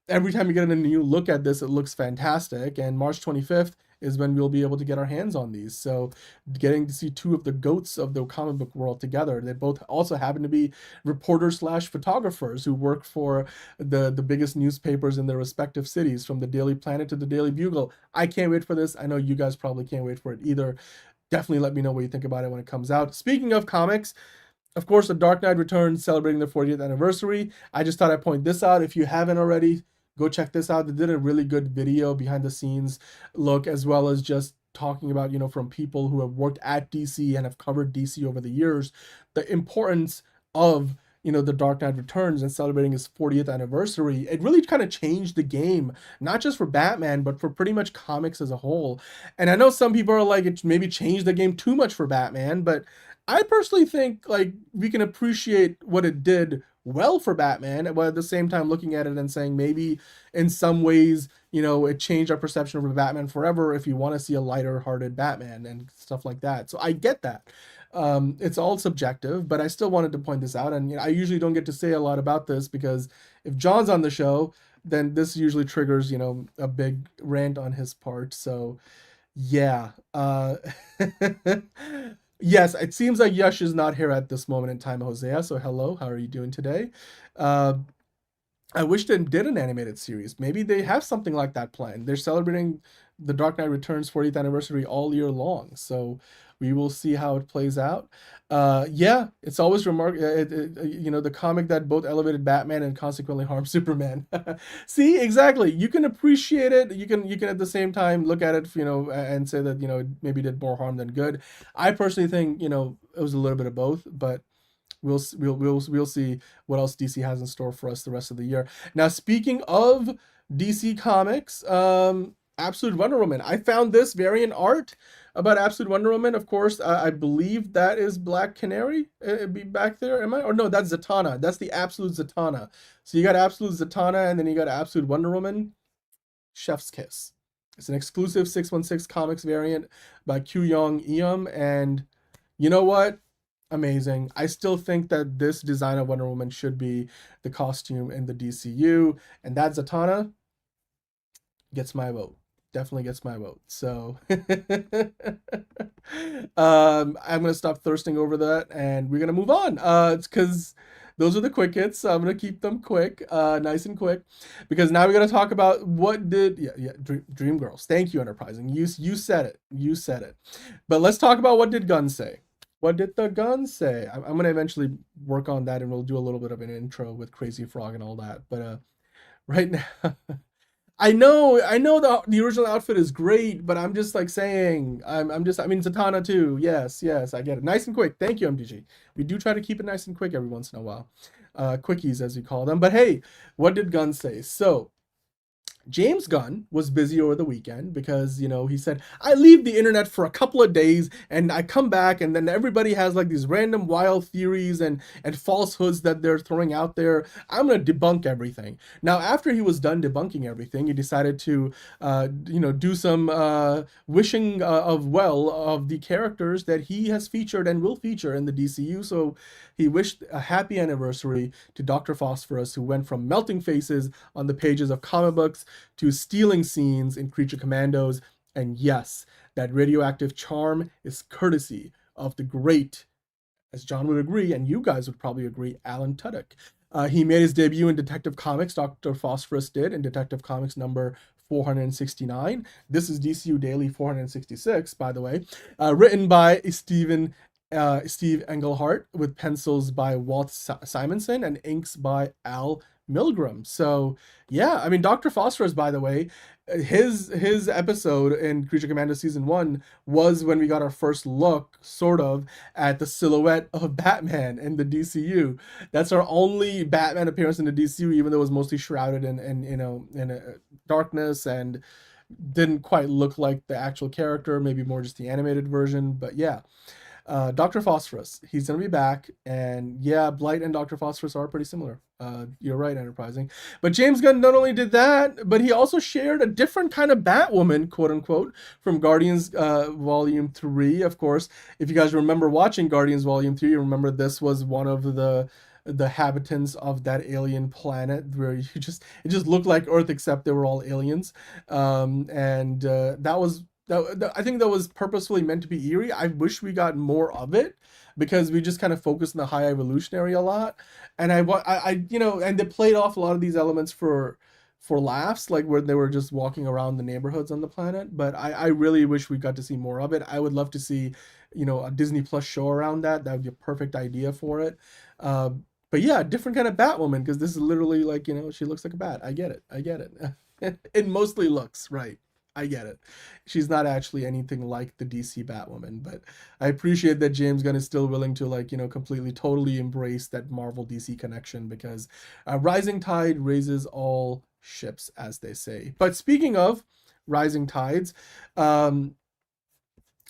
Every time you get a new look at this, it looks fantastic. And March 25th is when we'll be able to get our hands on these. So getting to see two of the goats of the comic book world together. They both also happen to be reporters/photographers who work for the biggest newspapers in their respective cities, from the Daily Planet to the Daily Bugle. I can't wait for this. I know you guys probably can't wait for it either. Definitely let me know what you think about it when it comes out. Speaking of comics, of course, The Dark Knight Returns celebrating their 40th anniversary. I just thought I'd point this out. If you haven't already, go check this out. They did a really good video behind the scenes look, as well as just talking about, from people who have worked at DC and have covered DC over the years, the importance of, The Dark Knight Returns and celebrating his 40th anniversary. It really kind of changed the game, not just for Batman, but for pretty much comics as a whole. And I know some people are like, it maybe changed the game too much for Batman, but I personally think we can appreciate what it did well for Batman, but at the same time looking at it and saying maybe in some ways, it changed our perception of Batman forever if you want to see a lighter hearted Batman and stuff like that. So I get that. It's all subjective, but I still wanted to point this out. And I usually don't get to say a lot about this because if John's on the show, then this usually triggers, a big rant on his part. So yeah. Yes, it seems like Yash is not here at this moment in time, Hosea. So hello, how are you doing today? I wish they did an animated series. Maybe they have something like that planned. They're celebrating The Dark Knight Returns 40th anniversary all year long. So we will see how it plays out. Yeah, it's always remarkable, the comic that both elevated Batman and consequently harmed Superman. See, exactly. You can appreciate it. You can at the same time look at it, and say that, it maybe did more harm than good. I personally think, it was a little bit of both, but we'll see what else DC has in store for us the rest of the year. Now, speaking of DC Comics, Absolute Wonder Woman. I found this variant art about Absolute Wonder Woman. Of course, I believe that is Black Canary. It'd be back there, am I? Or no, that's Zatanna. That's the Absolute Zatanna. So you got Absolute Zatanna, and then you got Absolute Wonder Woman. Chef's kiss. It's an exclusive 616 Comics variant by Kyuyong Eum, and you know what? Amazing. I still think that this design of Wonder Woman should be the costume in the DCU, and that Zatanna gets my vote. Definitely gets my vote. So I'm gonna stop thirsting over that, and we're gonna move on. It's because those are the quick hits. So I'm gonna keep them quick, nice and quick, because now we're gonna talk about what did Dream Girls. Thank you, Enterprising. You said it. You said it. But let's talk about what did Gunn say. What did the Gunn say? I'm going to eventually work on that, and we'll do a little bit of an intro with Crazy Frog and all that. But right now, I know the original outfit is great, but I'm just saying, I mean, Zatanna too. Yes, I get it. Nice and quick. Thank you, MDG. We do try to keep it nice and quick every once in a while. Quickies, as you call them. But hey, what did Gunn say? So, James Gunn was busy over the weekend because, he said, I leave the internet for a couple of days and I come back, and then everybody has like these random wild theories and falsehoods that they're throwing out there. I'm going to debunk everything. Now, after he was done debunking everything, he decided to, do some wishing of well of the characters that he has featured and will feature in the DCU. So he wished a happy anniversary to Dr. Phosphorus, who went from melting faces on the pages of comic books to stealing scenes in Creature Commandos. And yes, that radioactive charm is courtesy of the great, as John would agree, and you guys would probably agree, Alan Tudyk. He made his debut in Detective Comics, Dr. Phosphorus did, in Detective Comics number 469. This is DCU Daily 466, by the way. Written by Steve Englehart, with pencils by Walt Simonson and inks by Al Milgram. So yeah, I mean, Dr. Phosphorus, by the way, his episode in Creature Commander season 1 was when we got our first look, sort of, at the silhouette of Batman in the DCU. That's our only Batman appearance in the DCU, even though it was mostly shrouded in darkness and didn't quite look like the actual character, maybe more just the animated version. But yeah, Dr. Phosphorus, he's going to be back, and yeah, Blight and Dr. Phosphorus are pretty similar. You're right, Enterprising. But James Gunn not only did that, but he also shared a different kind of Batwoman, quote unquote, from Guardians Volume 3. Of course, if you guys remember watching Guardians Volume 3, you remember this was one of the habitants of that alien planet where it just looked like Earth, except they were all aliens. I think that was purposefully meant to be eerie. I wish we got more of it, because we just kind of focused on the high evolutionary a lot, and and they played off a lot of these elements for laughs, like where they were just walking around the neighborhoods on the planet. But I really wish we got to see more of it. I would love to see, a Disney Plus show around that. That would be a perfect idea for it. But yeah, different kind of Batwoman, because this is literally like, she looks like a bat. I get it. It mostly looks right. I get it. She's not actually anything like the DC Batwoman, but I appreciate that James Gunn is still willing to completely, totally embrace that Marvel DC connection, because rising tide raises all ships, as they say. But speaking of rising tides, actually,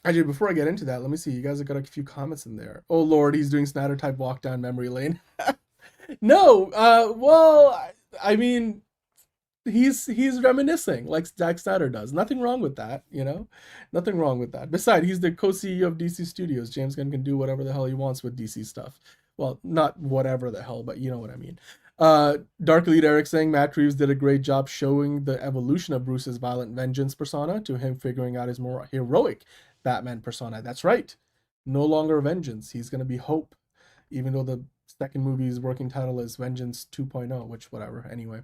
before I get into that, let me see. You guys have got a few comments in there. Oh Lord, he's doing Snyder type walk down memory lane. No, well, I mean, he's reminiscing like Zack Snyder does. Nothing wrong with that, nothing wrong with that. Besides, he's the co-CEO of DC Studios. James Gunn can do whatever the hell he wants with DC stuff. Well, not whatever the hell, but you know what I mean. Dark Lead Eric saying Matt Reeves did a great job showing the evolution of Bruce's violent vengeance persona to him figuring out his more heroic Batman persona. That's right. No longer vengeance. He's going to be hope, even though the second movie's working title is Vengeance 2.0, which whatever. Anyway.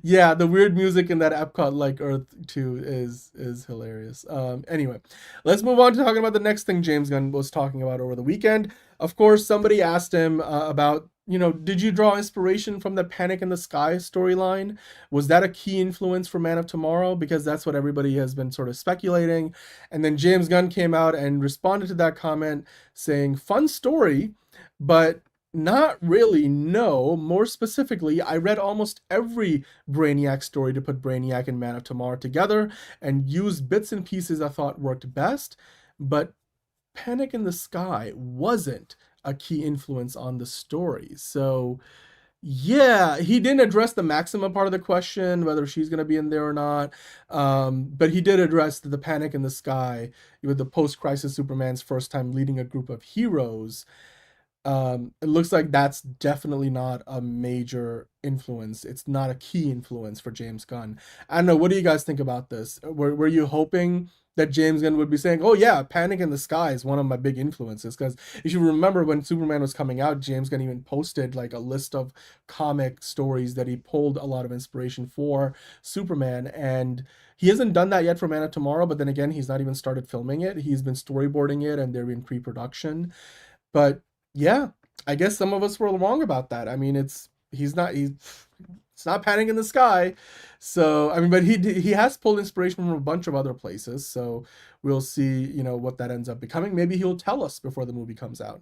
Yeah, the weird music in that Epcot like Earth 2 is hilarious. Anyway, let's move on to talking about the next thing James Gunn was talking about over the weekend. Of course, somebody asked him about, did you draw inspiration from the Panic in the Sky storyline? Was that a key influence for Man of Tomorrow? Because that's what everybody has been sort of speculating. And then James Gunn came out and responded to that comment saying, fun story, but not really, no. More specifically, I read almost every Brainiac story to put Brainiac and Man of Tomorrow together and used bits and pieces I thought worked best, but Panic in the Sky wasn't a key influence on the story. So yeah, he didn't address the Maxima part of the question, whether she's going to be in there or not, but he did address the Panic in the Sky with the post-crisis Superman's first time leading a group of heroes. It looks like that's definitely not a major influence. It's not a key influence for James Gunn. I don't know. What do you guys think about this? Were you hoping that James Gunn would be saying, oh yeah, Panic in the Sky is one of my big influences? Because if you remember when Superman was coming out, James Gunn even posted like a list of comic stories that he pulled a lot of inspiration for Superman. And he hasn't done that yet for Man of Tomorrow, but then again, he's not even started filming it. He's been storyboarding it and they're in pre-production. But yeah, I guess some of us were wrong about that. I mean, it's not Panic in the Sky. So, I mean, but he has pulled inspiration from a bunch of other places. So we'll see, what that ends up becoming. Maybe he'll tell us before the movie comes out.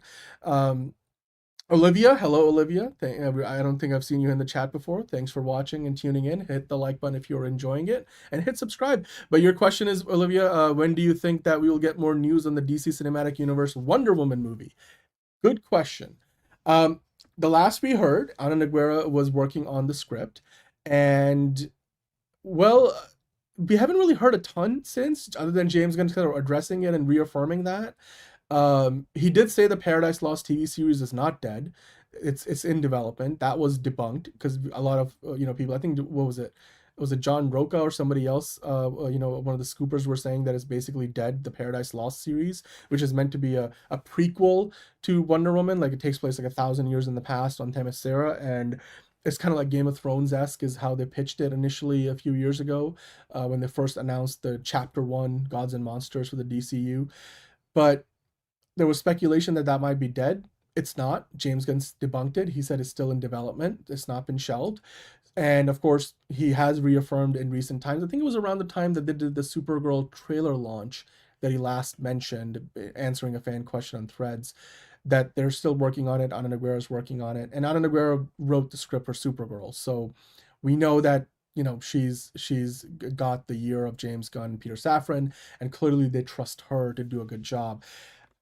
Olivia, hello Olivia. I don't think I've seen you in the chat before. Thanks for watching and tuning in. Hit the like button if you're enjoying it, and hit subscribe. But your question is, Olivia, when do you think that we will get more news on the DC Cinematic Universe Wonder Woman movie? Good question. Um, the last we heard, Ana Nogueira was working on the script, and well, we haven't really heard a ton since, other than James Gunn kind of addressing it and reaffirming that. He did say the Paradise Lost TV series is not dead. It's in development. That was debunked because a lot of people. I think what was it? Was it John Roca or somebody else? One of the scoopers were saying that it's basically dead. The Paradise Lost series, which is meant to be a prequel to Wonder Woman, like it takes place like 1,000 years in the past on Themyscira, and it's kind of like Game of Thrones-esque is how they pitched it initially a few years ago, when they first announced the Chapter 1 Gods and Monsters for the DCU. But there was speculation that that might be dead. It's not. James Gunn debunked it. He said it's still in development. It's not been shelved. And of course, he has reaffirmed in recent times. I think it was around the time that they did the Supergirl trailer launch that he last mentioned, answering a fan question on Threads, that they're still working on it. Ana Nogueira is working on it. And Ana Nogueira wrote the script for Supergirl. So we know that, she's got the year of James Gunn, Peter Safran, and clearly they trust her to do a good job.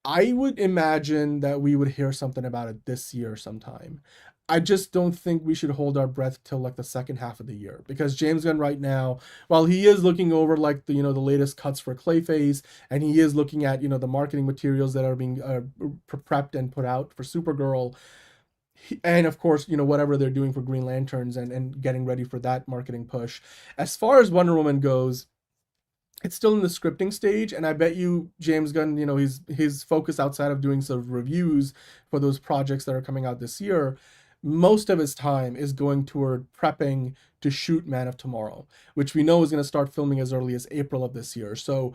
I would imagine that we would hear something about it this year sometime. I just don't think we should hold our breath till like the second half of the year, because James Gunn right now, while he is looking over like the the latest cuts for Clayface, and he is looking at the marketing materials that are being prepped and put out for Supergirl, and of course whatever they're doing for Green Lanterns and getting ready for that marketing push. As far as Wonder Woman goes, it's still in the scripting stage, and I bet you James Gunn, his focus outside of doing sort of reviews for those projects that are coming out this year, most of his time is going toward prepping to shoot Man of Tomorrow, which we know is going to start filming as early as April of this year. So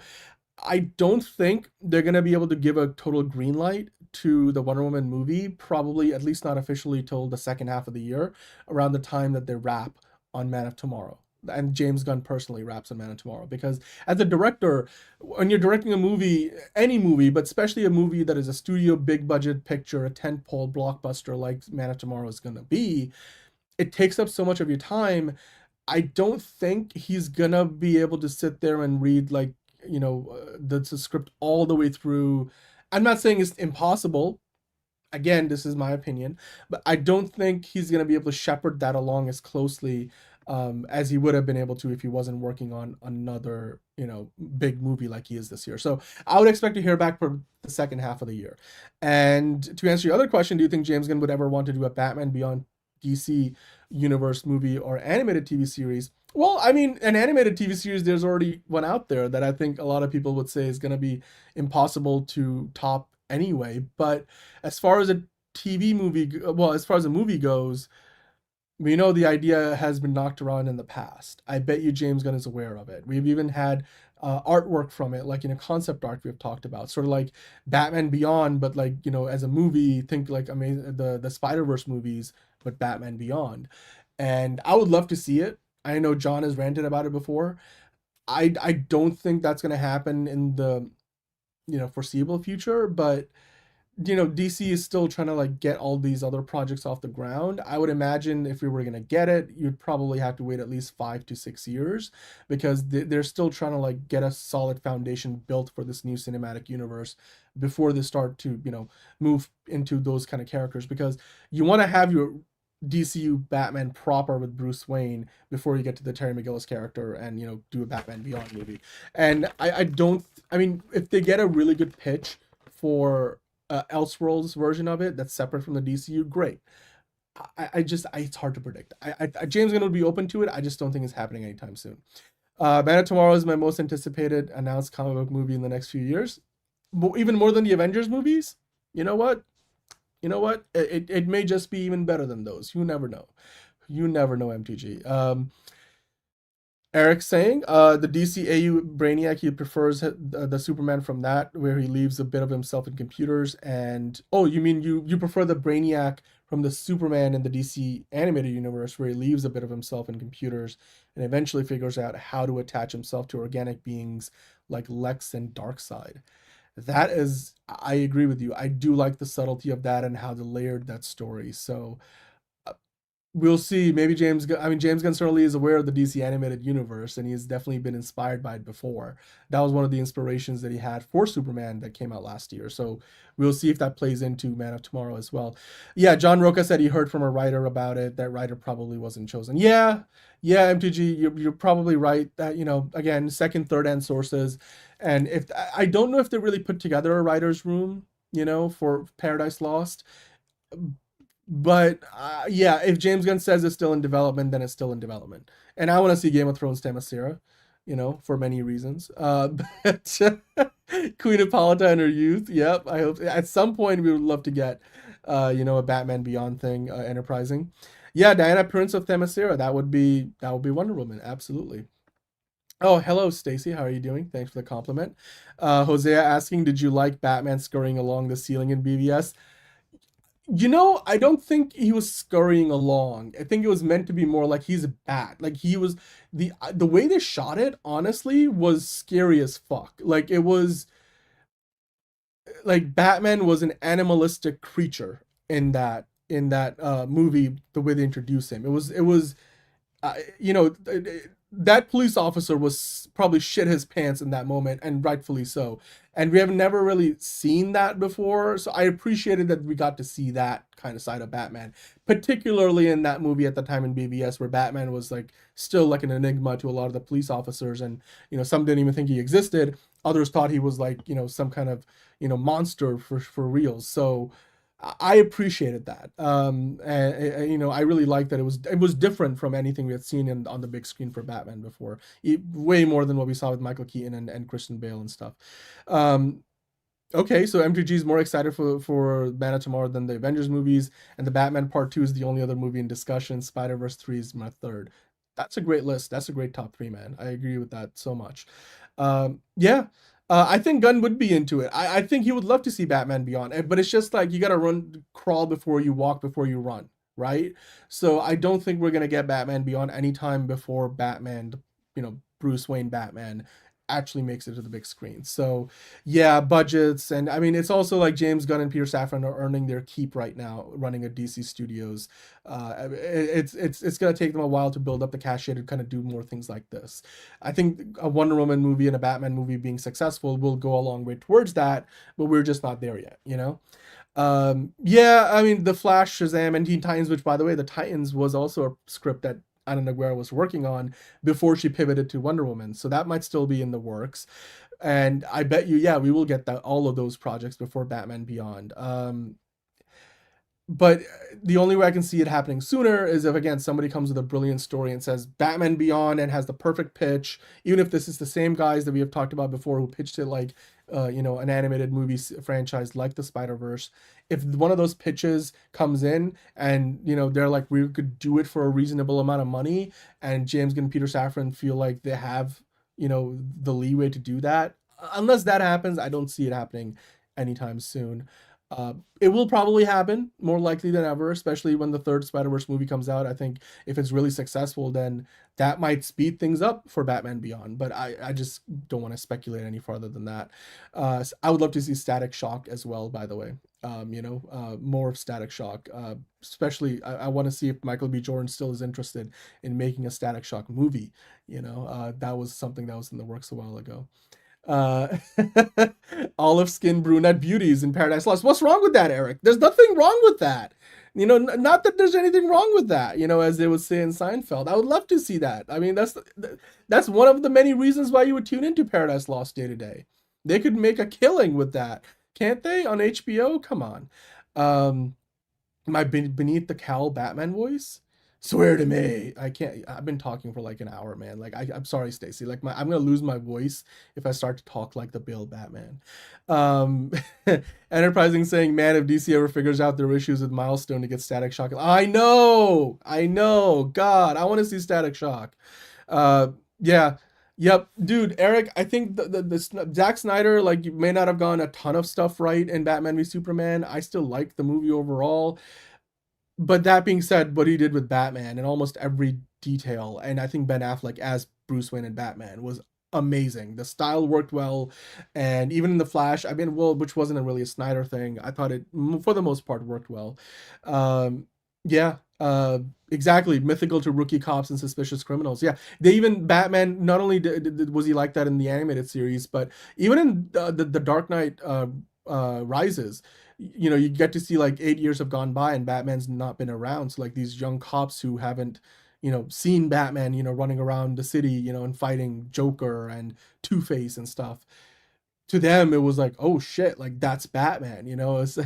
I don't think they're going to be able to give a total green light to the Wonder Woman movie, probably at least not officially till the second half of the year, around the time that they wrap on Man of Tomorrow. And James Gunn personally wraps on Man of Tomorrow, because as a director, when you're directing a movie, any movie, but especially a movie that is a studio big budget picture, a tentpole blockbuster like Man of Tomorrow is going to be, it takes up so much of your time. I don't think he's gonna be able to sit there and read like the script all the way through. I'm not saying it's impossible. Again, this is my opinion, but I don't think he's going to be able to shepherd that along as closely as he would have been able to if he wasn't working on another, big movie like he is this year. So I would expect to hear back for the second half of the year. And to answer your other question, do you think James Gunn would ever want to do a Batman Beyond DC Universe movie or animated TV series? Well, I mean, an animated TV series, there's already one out there that I think a lot of people would say is going to be impossible to top anyway. But as far as a TV movie, well, as far as a movie goes, we know the idea has been knocked around in the past. I bet you James Gunn is aware of it. We've even had artwork from it, like in a concept art we've talked about, sort of like Batman Beyond, but like as a movie, think like the Spider-Verse movies, but Batman Beyond. And I would love to see it. I know John has ranted about it before. I don't think that's going to happen in the foreseeable future, but DC is still trying to like get all these other projects off the ground. I would imagine if we were going to get it, you'd probably have to wait at least 5 to 6 years, because they're still trying to like get a solid foundation built for this new cinematic universe before they start to move into those kind of characters, because you want to have your DCU Batman proper with Bruce Wayne before you get to the Terry McGillis character and do a Batman Beyond movie. And I mean, if they get a really good pitch for Elseworlds version of it that's separate from the DCU, great. It's hard to predict. James Gunn would be open to it. I just don't think it's happening anytime soon. Man of Tomorrow is my most anticipated announced comic book movie in the next few years, even more than the Avengers movies. You know what? It may just be even better than those. You never know. MTG. Eric saying, the DCAU Brainiac, he prefers the Superman from that, where he leaves a bit of himself in computers. And you mean you prefer the Brainiac from the Superman in the DC animated universe, where he leaves a bit of himself in computers and eventually figures out how to attach himself to organic beings like Lex and Darkseid. that is, I agree with you. I do like the subtlety of that and how they layered that story. So we'll see. Maybe James Gunn certainly is aware of the DC animated universe, and he's definitely been inspired by it before. That was one of the inspirations that he had for Superman that came out last year. So we'll see if that plays into Man of Tomorrow as well. Yeah, John Roca said he heard from a writer about it. That writer probably wasn't chosen. Yeah, MTG, you're probably right. That, again, second, third hand sources. And if I don't know if they really put together a writer's room, for Paradise Lost. But yeah, if James Gunn says it's still in development, then it's still in development. And I want to see Game of Thrones Themyscira, for many reasons. But Queen Hippolyta in her youth, yep. I hope at some point we would love to get, a Batman Beyond thing enterprising. Yeah, Diana Prince of Themyscira, that would be Wonder Woman, absolutely. Oh, hello, Stacy. How are you doing? Thanks for the compliment. Hosea asking, did you like Batman scurrying along the ceiling in BVS? I don't think he was scurrying along. I think it was meant to be more like he's a bat. Like he was the way they shot it, honestly, was scary as fuck. Like it was like Batman was an animalistic creature in that movie. The way they introduced him, it was that police officer was probably shit his pants in that moment, and rightfully so. And we have never really seen that before, so I appreciated that we got to see that kind of side of Batman, particularly in that movie at the time in BVS, where Batman was like still like an enigma to a lot of the police officers, and some didn't even think he existed. Others thought he was like some kind of monster for real. So I appreciated that. And I really liked that it was different from anything we had seen on the big screen for Batman before. Way more than what we saw with Michael Keaton and Christian Bale and stuff. Okay, so MTG is more excited for Man of Tomorrow than the Avengers movies, and the Batman Part 2 is the only other movie in discussion. Spider-Verse 3 is my third. That's a great list. That's a great top 3, man. I agree with that so much. Yeah. I think Gunn would be into it. I think he would love to see Batman Beyond, but it's just like you gotta crawl before you walk, before you run, right? So I don't think we're gonna get Batman Beyond anytime before Batman, Bruce Wayne Batman actually makes it to the big screen. So yeah, budgets, and I mean it's also like James Gunn and Peter Safran are earning their keep right now running a DC Studios. It's gonna take them a while to build up the cachet to kind of do more things like this. I think a Wonder Woman movie and a Batman movie being successful will go a long way towards that, but we're just not there yet, yeah, I mean the Flash, Shazam, and Teen Titans, which by the way, the Titans was also a script that Ana Naguera was working on before she pivoted to Wonder Woman. So that might still be in the works. And I bet you, yeah, we will get all of those projects before Batman Beyond. But the only way I can see it happening sooner is if, again, somebody comes with a brilliant story and says Batman Beyond and has the perfect pitch, even if this is the same guys that we have talked about before who pitched it like, an animated movie franchise like the Spider-Verse. If one of those pitches comes in and, they're like, we could do it for a reasonable amount of money, and James Gunn and Peter Safran feel like they have, the leeway to do that, unless that happens, I don't see it happening anytime soon. It will probably happen more likely than ever, especially when the third Spider-Verse movie comes out. I think if it's really successful, then that might speed things up for Batman Beyond, but I just don't want to speculate any farther than that. I would love to see Static Shock as well, by the way. More of Static Shock, especially I want to see if Michael B. Jordan still is interested in making a Static Shock movie. That was something that was in the works a while ago. Olive skin brunette beauties in Paradise Lost. What's wrong with that, Eric? There's nothing wrong with that. Not that there's anything wrong with that, as they would say in Seinfeld. I would love to see that. I mean, that's one of the many reasons why you would tune into Paradise Lost day to day. They could make a killing with that, can't they? On HBO? Come on. My Beneath the Cowl Batman voice? Swear to me. I can't. I've been talking for like an hour, man. Like I'm sorry, Stacy. Like I'm gonna lose my voice if I start to talk like the Bill Batman. Enterprising saying, man, if DC ever figures out their issues with Milestone to get Static Shock. I know. God, I want to see Static Shock. Yeah. Yep, dude, Eric, I think the Zack Snyder, like, you may not have gotten a ton of stuff right in Batman v Superman. I still like the movie overall. But that being said, what he did with Batman in almost every detail, and I think Ben Affleck as Bruce Wayne and Batman was amazing. The style worked well, and even in the Flash, I mean, well, which wasn't really a Snyder thing, I thought it for the most part worked well. Yeah, exactly. Mythical to rookie cops and suspicious criminals. Yeah, they even Batman. Not only was he like that in the animated series, but even in the Dark Knight Rises, you know, you get to see like 8 years have gone by and Batman's not been around. So like these young cops who haven't, you know, seen Batman, you know, running around the city, you know, and fighting Joker and Two-Face and stuff. To them, it was like, oh shit, like that's Batman, you know. It's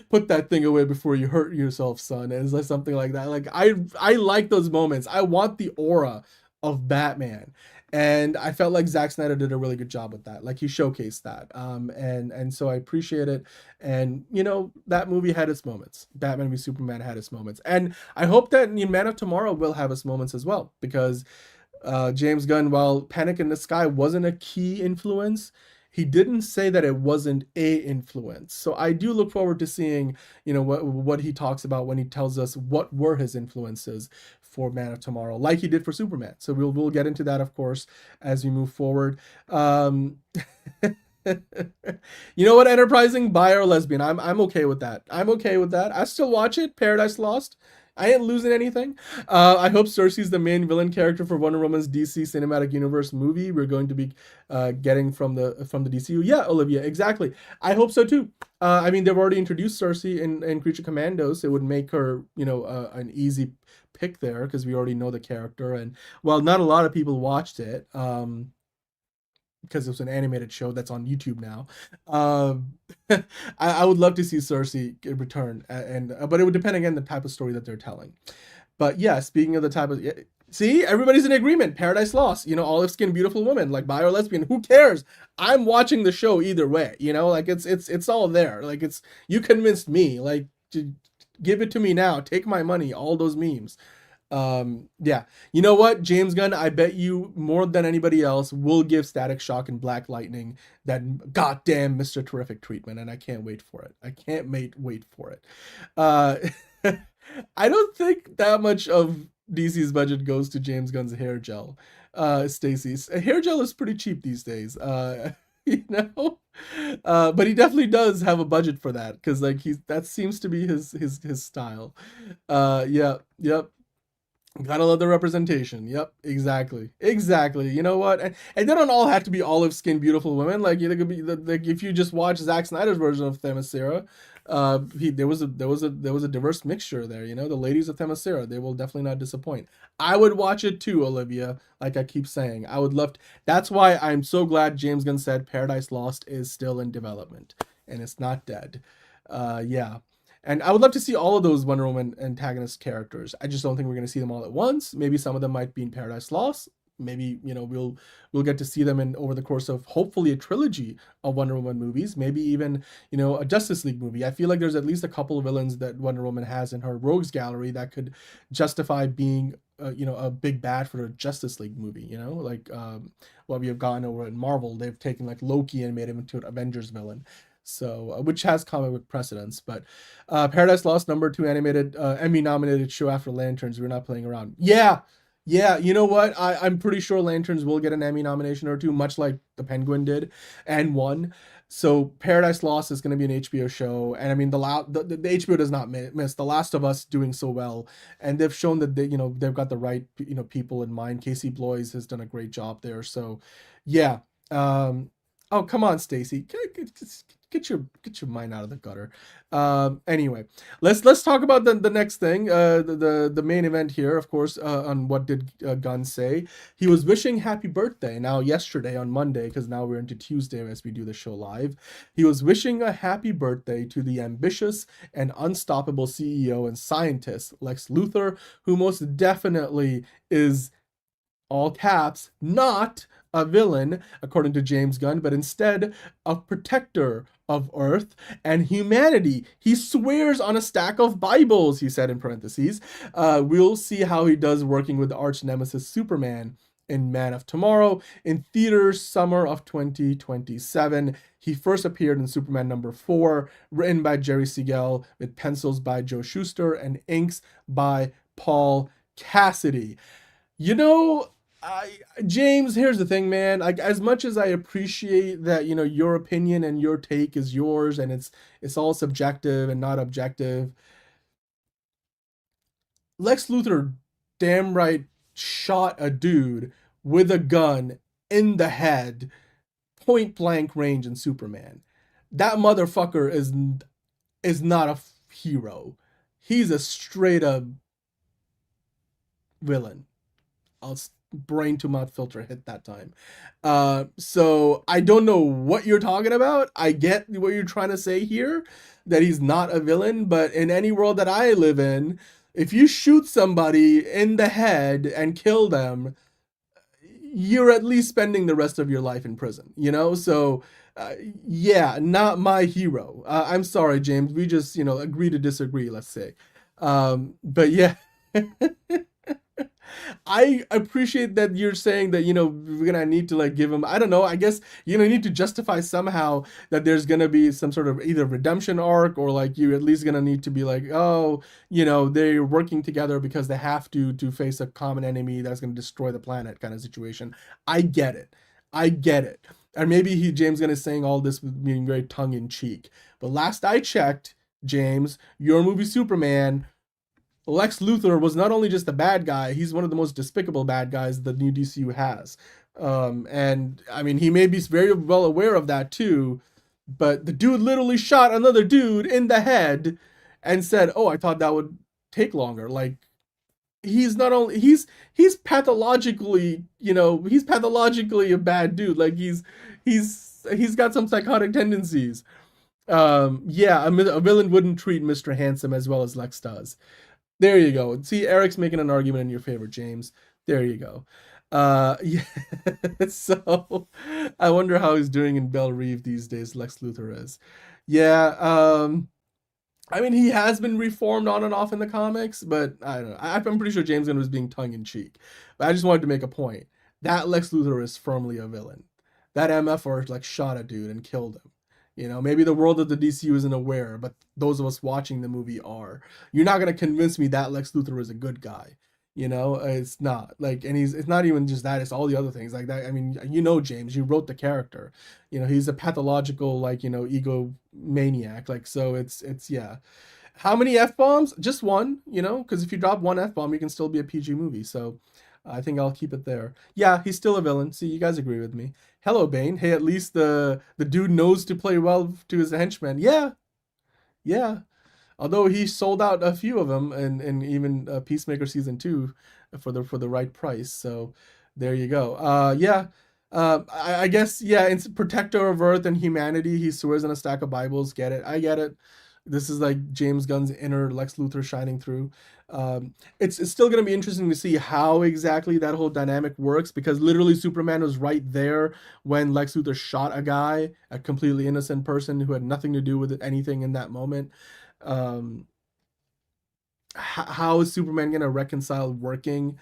put that thing away before you hurt yourself, son. And it's like something like that. Like I like those moments. I want the aura of Batman. And I felt like Zack Snyder did a really good job with that. Like he showcased that. And so I appreciate it. And you know, that movie had its moments. Batman v Superman had its moments. And I hope that Man of Tomorrow will have its moments as well. Because James Gunn, while Panic in the Sky wasn't a key influence, he didn't say that it wasn't a influence. So I do look forward to seeing, you know, what he talks about when he tells us what were his influences for Man of Tomorrow, like he did for Superman. So we'll get into that, of course, as we move forward. You know what, Enterprising, bi or lesbian? I'm okay with that. I'm okay with that. I still watch it. Paradise Lost. I ain't losing anything. I hope Cersei's the main villain character for Wonder Woman's DC Cinematic Universe movie we're going to be getting from the DCU. Yeah, Olivia, exactly. I hope so too. I mean, they've already introduced Cersei in Creature Commandos. It would make her, you know, an easy pick there because we already know the character. And well, not a lot of people watched it. Because it was an animated show that's on YouTube now. I would love to see Cersei return, but it would depend again the type of story that they're telling. But yeah, speaking of the type of, see, everybody's in agreement. Paradise Lost, you know, olive skinned beautiful woman, like bi or lesbian. Who cares? I'm watching the show either way. You know, like it's all there. Like you convinced me. Like give it to me now. Take my money. All those memes. Yeah, you know what, James Gunn, I bet you more than anybody else will give Static Shock and Black Lightning that goddamn Mr. Terrific treatment, and I can't wait for it. I can't wait for it. I don't think that much of DC's budget goes to James Gunn's hair gel. Stacey's hair gel is pretty cheap these days. You know, but he definitely does have a budget for that because like that seems to be his style. Yeah, yep. Gotta love the representation. Yep, exactly. You know what? And they don't all have to be olive skinned beautiful women. Like they could be like if you just watch Zack Snyder's version of Themyscira, there was a diverse mixture there. You know, the ladies of Themyscira, they will definitely not disappoint. I would watch it too, Olivia. Like I keep saying, I would love to. That's why I'm so glad James Gunn said Paradise Lost is still in development and it's not dead. Yeah. And I would love to see all of those Wonder Woman antagonist characters. I just don't think we're going to see them all at once. Maybe some of them might be in Paradise Lost. Maybe, you know, we'll get to see them in over the course of hopefully a trilogy of Wonder Woman movies. Maybe even, you know, a Justice League movie. I feel like there's at least a couple of villains that Wonder Woman has in her rogues gallery that could justify being, you know, a big bad for a Justice League movie. You know, like what we have gone over in Marvel. They've taken like Loki and made him into an Avengers villain. So, which has comic book precedence, but Paradise Lost, #2 animated, Emmy-nominated show after Lanterns. We're not playing around. Yeah, you know what? I'm pretty sure Lanterns will get an Emmy nomination or two, much like The Penguin did, and won. So Paradise Lost is going to be an HBO show, and I mean the HBO does not miss. The Last of Us doing so well, and they've shown that they, you know, they've got the right, you know, people in mind. Casey Bloys has done a great job there. So, yeah. Oh, come on, Stacey. Get your mind out of the gutter. Anyway, let's talk about the next thing. The main event here, of course, on what did Gunn say. He was wishing happy birthday. Now, yesterday on Monday, because now we're into Tuesday as we do the show live. He was wishing a happy birthday to the ambitious and unstoppable CEO and scientist, Lex Luthor, who most definitely is, all caps, not a villain, according to James Gunn, but instead a protector of Earth and humanity. He swears on a stack of Bibles, he said in parentheses. We'll see how he does working with arch nemesis Superman in Man of Tomorrow in theaters summer of 2027. He first appeared in Superman #4, written by Jerry Siegel, with pencils by Joe Shuster and inks by Paul Cassidy. You know, James, here's the thing, man. Like, as much as I appreciate that, your opinion and your take is yours, and it's all subjective and not objective. Lex Luthor, damn right, shot a dude with a gun in the head, point blank range in Superman. That motherfucker is not a hero. He's a straight up villain. I'll brain to mouth filter hit that time. So I don't know what you're talking about. I get what you're trying to say here, that he's not a villain, but in any world that I live in, if you shoot somebody in the head and kill them, you're at least spending the rest of your life in prison, So, yeah, not my hero. I'm sorry, James. We just, agree to disagree, let's say. But yeah. I appreciate that you're saying that, we're gonna need to like give him, I don't know, I guess need to justify somehow that there's gonna be some sort of either redemption arc, or like you're at least gonna need to be like, oh, they're working together because they have to face a common enemy that's gonna destroy the planet kind of situation. I get it. And maybe James Gunn is saying all this being very tongue in cheek. But last I checked, James, your movie Superman, Lex Luthor was not only just a bad guy, he's one of the most despicable bad guys the new DCU has. And I mean, he may be very well aware of that too, but the dude literally shot another dude in the head and said, "Oh, I thought that would take longer." Like, he's not only, he's pathologically, he's pathologically a bad dude. Like, he's got some psychotic tendencies. Yeah, a villain wouldn't treat Mr. Handsome as well as Lex does. There you go. See, Eric's making an argument in your favor, James. There you go. Yeah. So I wonder how he's doing in Belle Reve these days, Lex Luthor is. Yeah, I mean, he has been reformed on and off in the comics, but I don't know. I'm pretty sure James Gunn was being tongue-in-cheek. But I just wanted to make a point. That Lex Luthor is firmly a villain. That MFR like shot a dude and killed him. Maybe the world of the DCU isn't aware, but those of us watching the movie are. You're not going to convince me that Lex Luthor is a good guy. It's not. Like, and it's not even just that, it's all the other things like that. I mean, James, you wrote the character. He's a pathological, like, egomaniac. Like, so it's yeah. How many F-bombs? Just one, because if you drop one F-bomb, you can still be a PG movie. So I think I'll keep it there. Yeah, he's still a villain. See, you guys agree with me. Hello, Bane. Hey, at least the dude knows to play well to his henchmen. Yeah. Although he sold out a few of them, and even Peacemaker season 2 for the right price. So there you go. Yeah. I guess, yeah, it's protector of Earth and humanity. He swears in a stack of Bibles. Get it? I get it. This is like James Gunn's inner Lex Luthor shining through. It's still going to be interesting to see how exactly that whole dynamic works, because literally Superman was right there when Lex Luthor shot a guy, a completely innocent person who had nothing to do with anything in that moment. How is Superman going to reconcile working,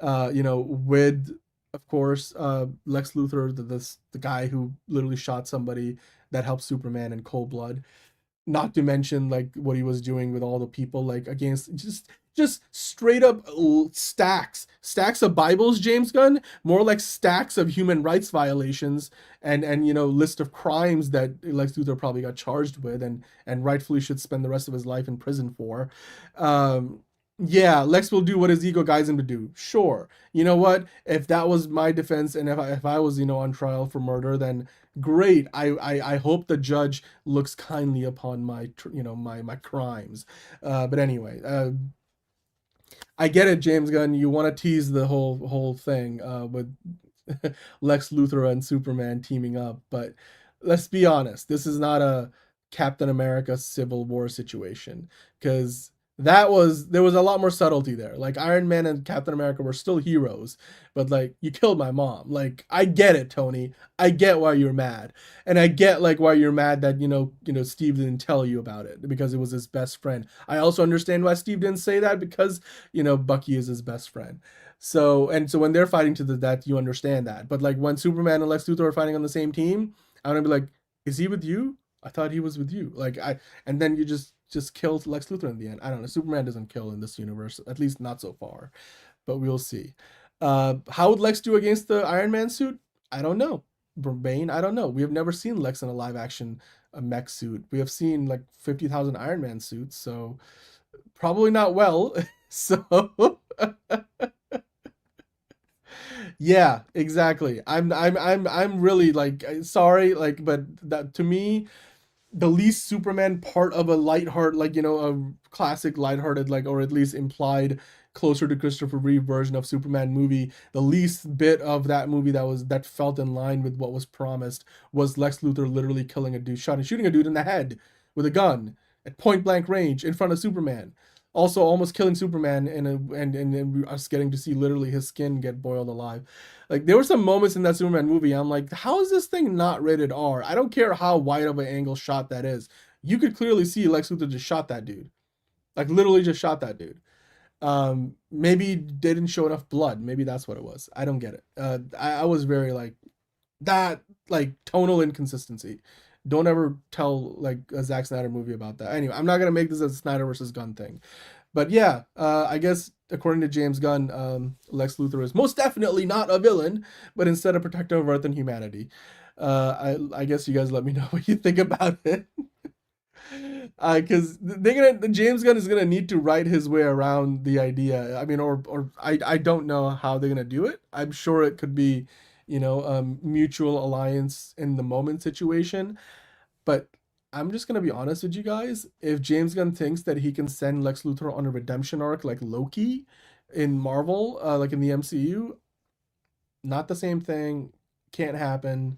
with, of course, Lex Luthor, the guy who literally shot somebody that helped Superman in cold blood? Not to mention like what he was doing with all the people, like against just straight up stacks of Bibles, James Gunn, more like stacks of human rights violations and list of crimes that Lex Luthor probably got charged with and rightfully should spend the rest of his life in prison for. Yeah, Lex will do what his ego guides him to do. Sure. You know what? If that was my defense, and if I was, on trial for murder, then great. I hope the judge looks kindly upon my crimes. But anyway, I get it, James Gunn. You want to tease the whole thing with Lex Luthor and Superman teaming up, but let's be honest. This is not a Captain America Civil War situation, because there was a lot more subtlety there. Like, Iron Man and Captain America were still heroes, but like, you killed my mom. Like, I get it, Tony. I get why you're mad, and I get like why you're mad that Steve didn't tell you about it because it was his best friend. I also understand why Steve didn't say that, because Bucky is his best friend. So when they're fighting to the death, you understand that. But like, when Superman and Lex Luthor are fighting on the same team, I'm gonna be like, is he with you? I thought he was with you. Like, and then you just killed Lex Luthor in the end. I don't know. Superman doesn't kill in this universe, at least not so far, but we'll see. How would Lex do against the Iron Man suit? I don't know. Bane, I don't know. We have never seen Lex in a live action mech suit. We have seen like 50,000 Iron Man suits, so probably not well. So yeah, exactly. I'm really like sorry, like, but that to me, the least Superman part of a lighthearted, like, you know, a classic lighthearted, like, or at least implied closer to Christopher Reeve version of Superman movie, the least bit of that movie that felt in line with what was promised was Lex Luthor literally killing a dude, shooting a dude in the head with a gun at point blank range in front of Superman. Also almost killing Superman and us getting to see literally his skin get boiled alive. Like, there were some moments in that Superman movie, I'm like, how is this thing not rated R? I don't care how wide of an angle shot that is. You could clearly see Lex Luthor just shot that dude. Like, literally just shot that dude. Maybe they didn't show enough blood. Maybe that's what it was. I don't get it. I was very like, that, like, tonal inconsistency. Don't ever tell like a Zack Snyder movie about that. Anyway, I'm not gonna make this a Snyder versus Gunn thing, but yeah, I guess according to James Gunn, Lex Luthor is most definitely not a villain, but instead a protector of Earth and humanity. I guess you guys let me know what you think about it. Because James Gunn is gonna need to write his way around the idea. I mean, or I don't know how they're gonna do it. I'm sure it could be, you know, mutual alliance in the moment situation. But I'm just gonna be honest with you guys. If James Gunn thinks that he can send Lex Luthor on a redemption arc like Loki in Marvel, like in the MCU, not the same thing. Can't happen.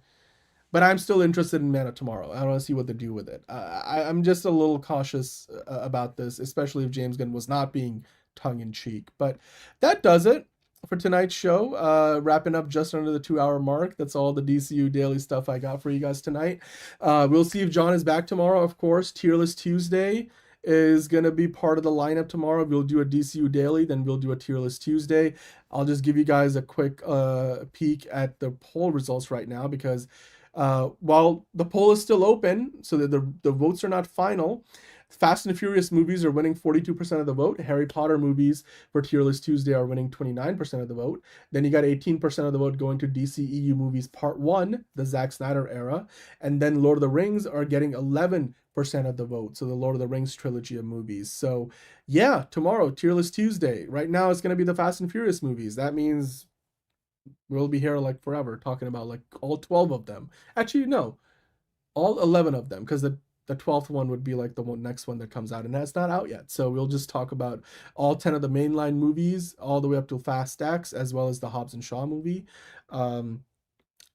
But I'm still interested in Man of Tomorrow. I want to see what they do with it. I'm just a little cautious about this, especially if James Gunn was not being tongue-in-cheek. But that does it for tonight's show. Wrapping up just under the 2-hour mark. That's all the DCU Daily stuff I got for you guys tonight. We'll see if John is back tomorrow, of course. Tier List Tuesday is going to be part of the lineup tomorrow. We'll do a DCU Daily, then we'll do a Tier List Tuesday. I'll just give you guys a quick peek at the poll results right now, because while the poll is still open, so that the votes are not final, Fast and Furious movies are winning 42% of the vote. Harry Potter movies for Tier List Tuesday are winning 29% of the vote. Then you got 18% of the vote going to DCEU movies Part 1, the Zack Snyder era. And then Lord of the Rings are getting 11% of the vote. So the Lord of the Rings trilogy of movies. So yeah, tomorrow, Tier List Tuesday. Right now it's going to be the Fast and Furious movies. That means we'll be here like forever talking about like all 12 of them. Actually, no, all 11 of them, because the 12th one would be like the next one that comes out, and that's not out yet. So we'll just talk about all 10 of the mainline movies all the way up to Fast X, as well as the Hobbs and Shaw movie.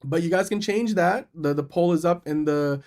But you guys can change that. The poll is up in the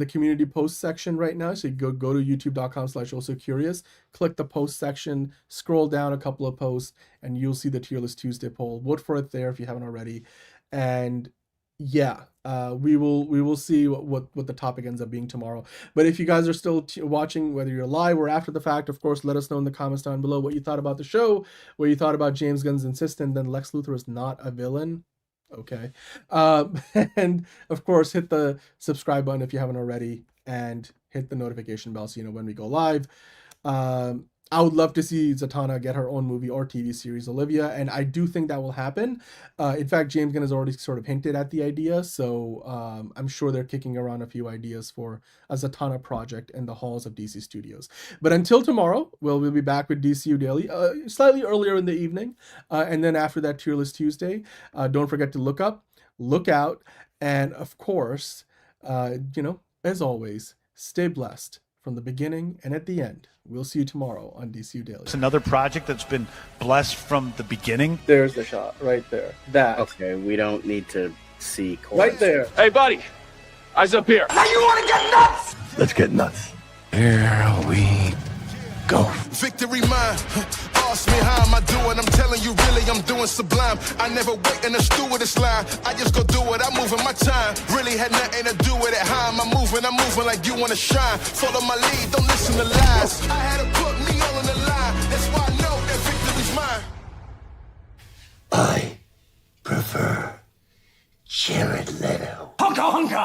community post section right now. So you go to youtube.com/also-curious, click the post section, scroll down a couple of posts, and you'll see the Tier List Tuesday poll. Vote for it there if you haven't already. And yeah, we will see what the topic ends up being tomorrow. But if you guys are still watching, whether you're live or after the fact, of course, let us know in the comments down below what you thought about the show, what you thought about James Gunn's insistence that Lex Luthor is not a villain. Okay. And of course, hit the subscribe button if you haven't already, and hit the notification bell so you know when we go live. I would love to see Zatanna get her own movie or TV series, Olivia, and I do think that will happen. In fact, James Gunn has already sort of hinted at the idea, so I'm sure they're kicking around a few ideas for a Zatanna project in the halls of DC Studios. But until tomorrow, we'll be back with DCU Daily, slightly earlier in the evening, and then after that, Tier List Tuesday. Don't forget to look up, look out, and of course, as always, stay blessed from the beginning and at the end. We'll see you tomorrow on DCU Daily. It's another project that's been blessed from the beginning. There's the shot right there. That. Okay, we don't need to see. Right there. Hey, buddy. Eyes up here. Now you want to get nuts? Let's get nuts. Here we go. Victory mine. Ask me how am I doing? I'm telling you really I'm doing sublime. I never wait in a stewardess line. I just go do it. I'm moving my time. Really had nothing to do with it. How am I moving? I'm moving like you want to shine. Follow my lead. Don't listen to lies. I had to put me all in the line. That's why I know that victory's mine. I prefer Jared Leto. Hunka hunka.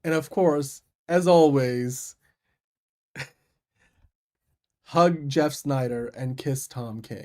And of course, as always, hug Jeff Snyder and kiss Tom King.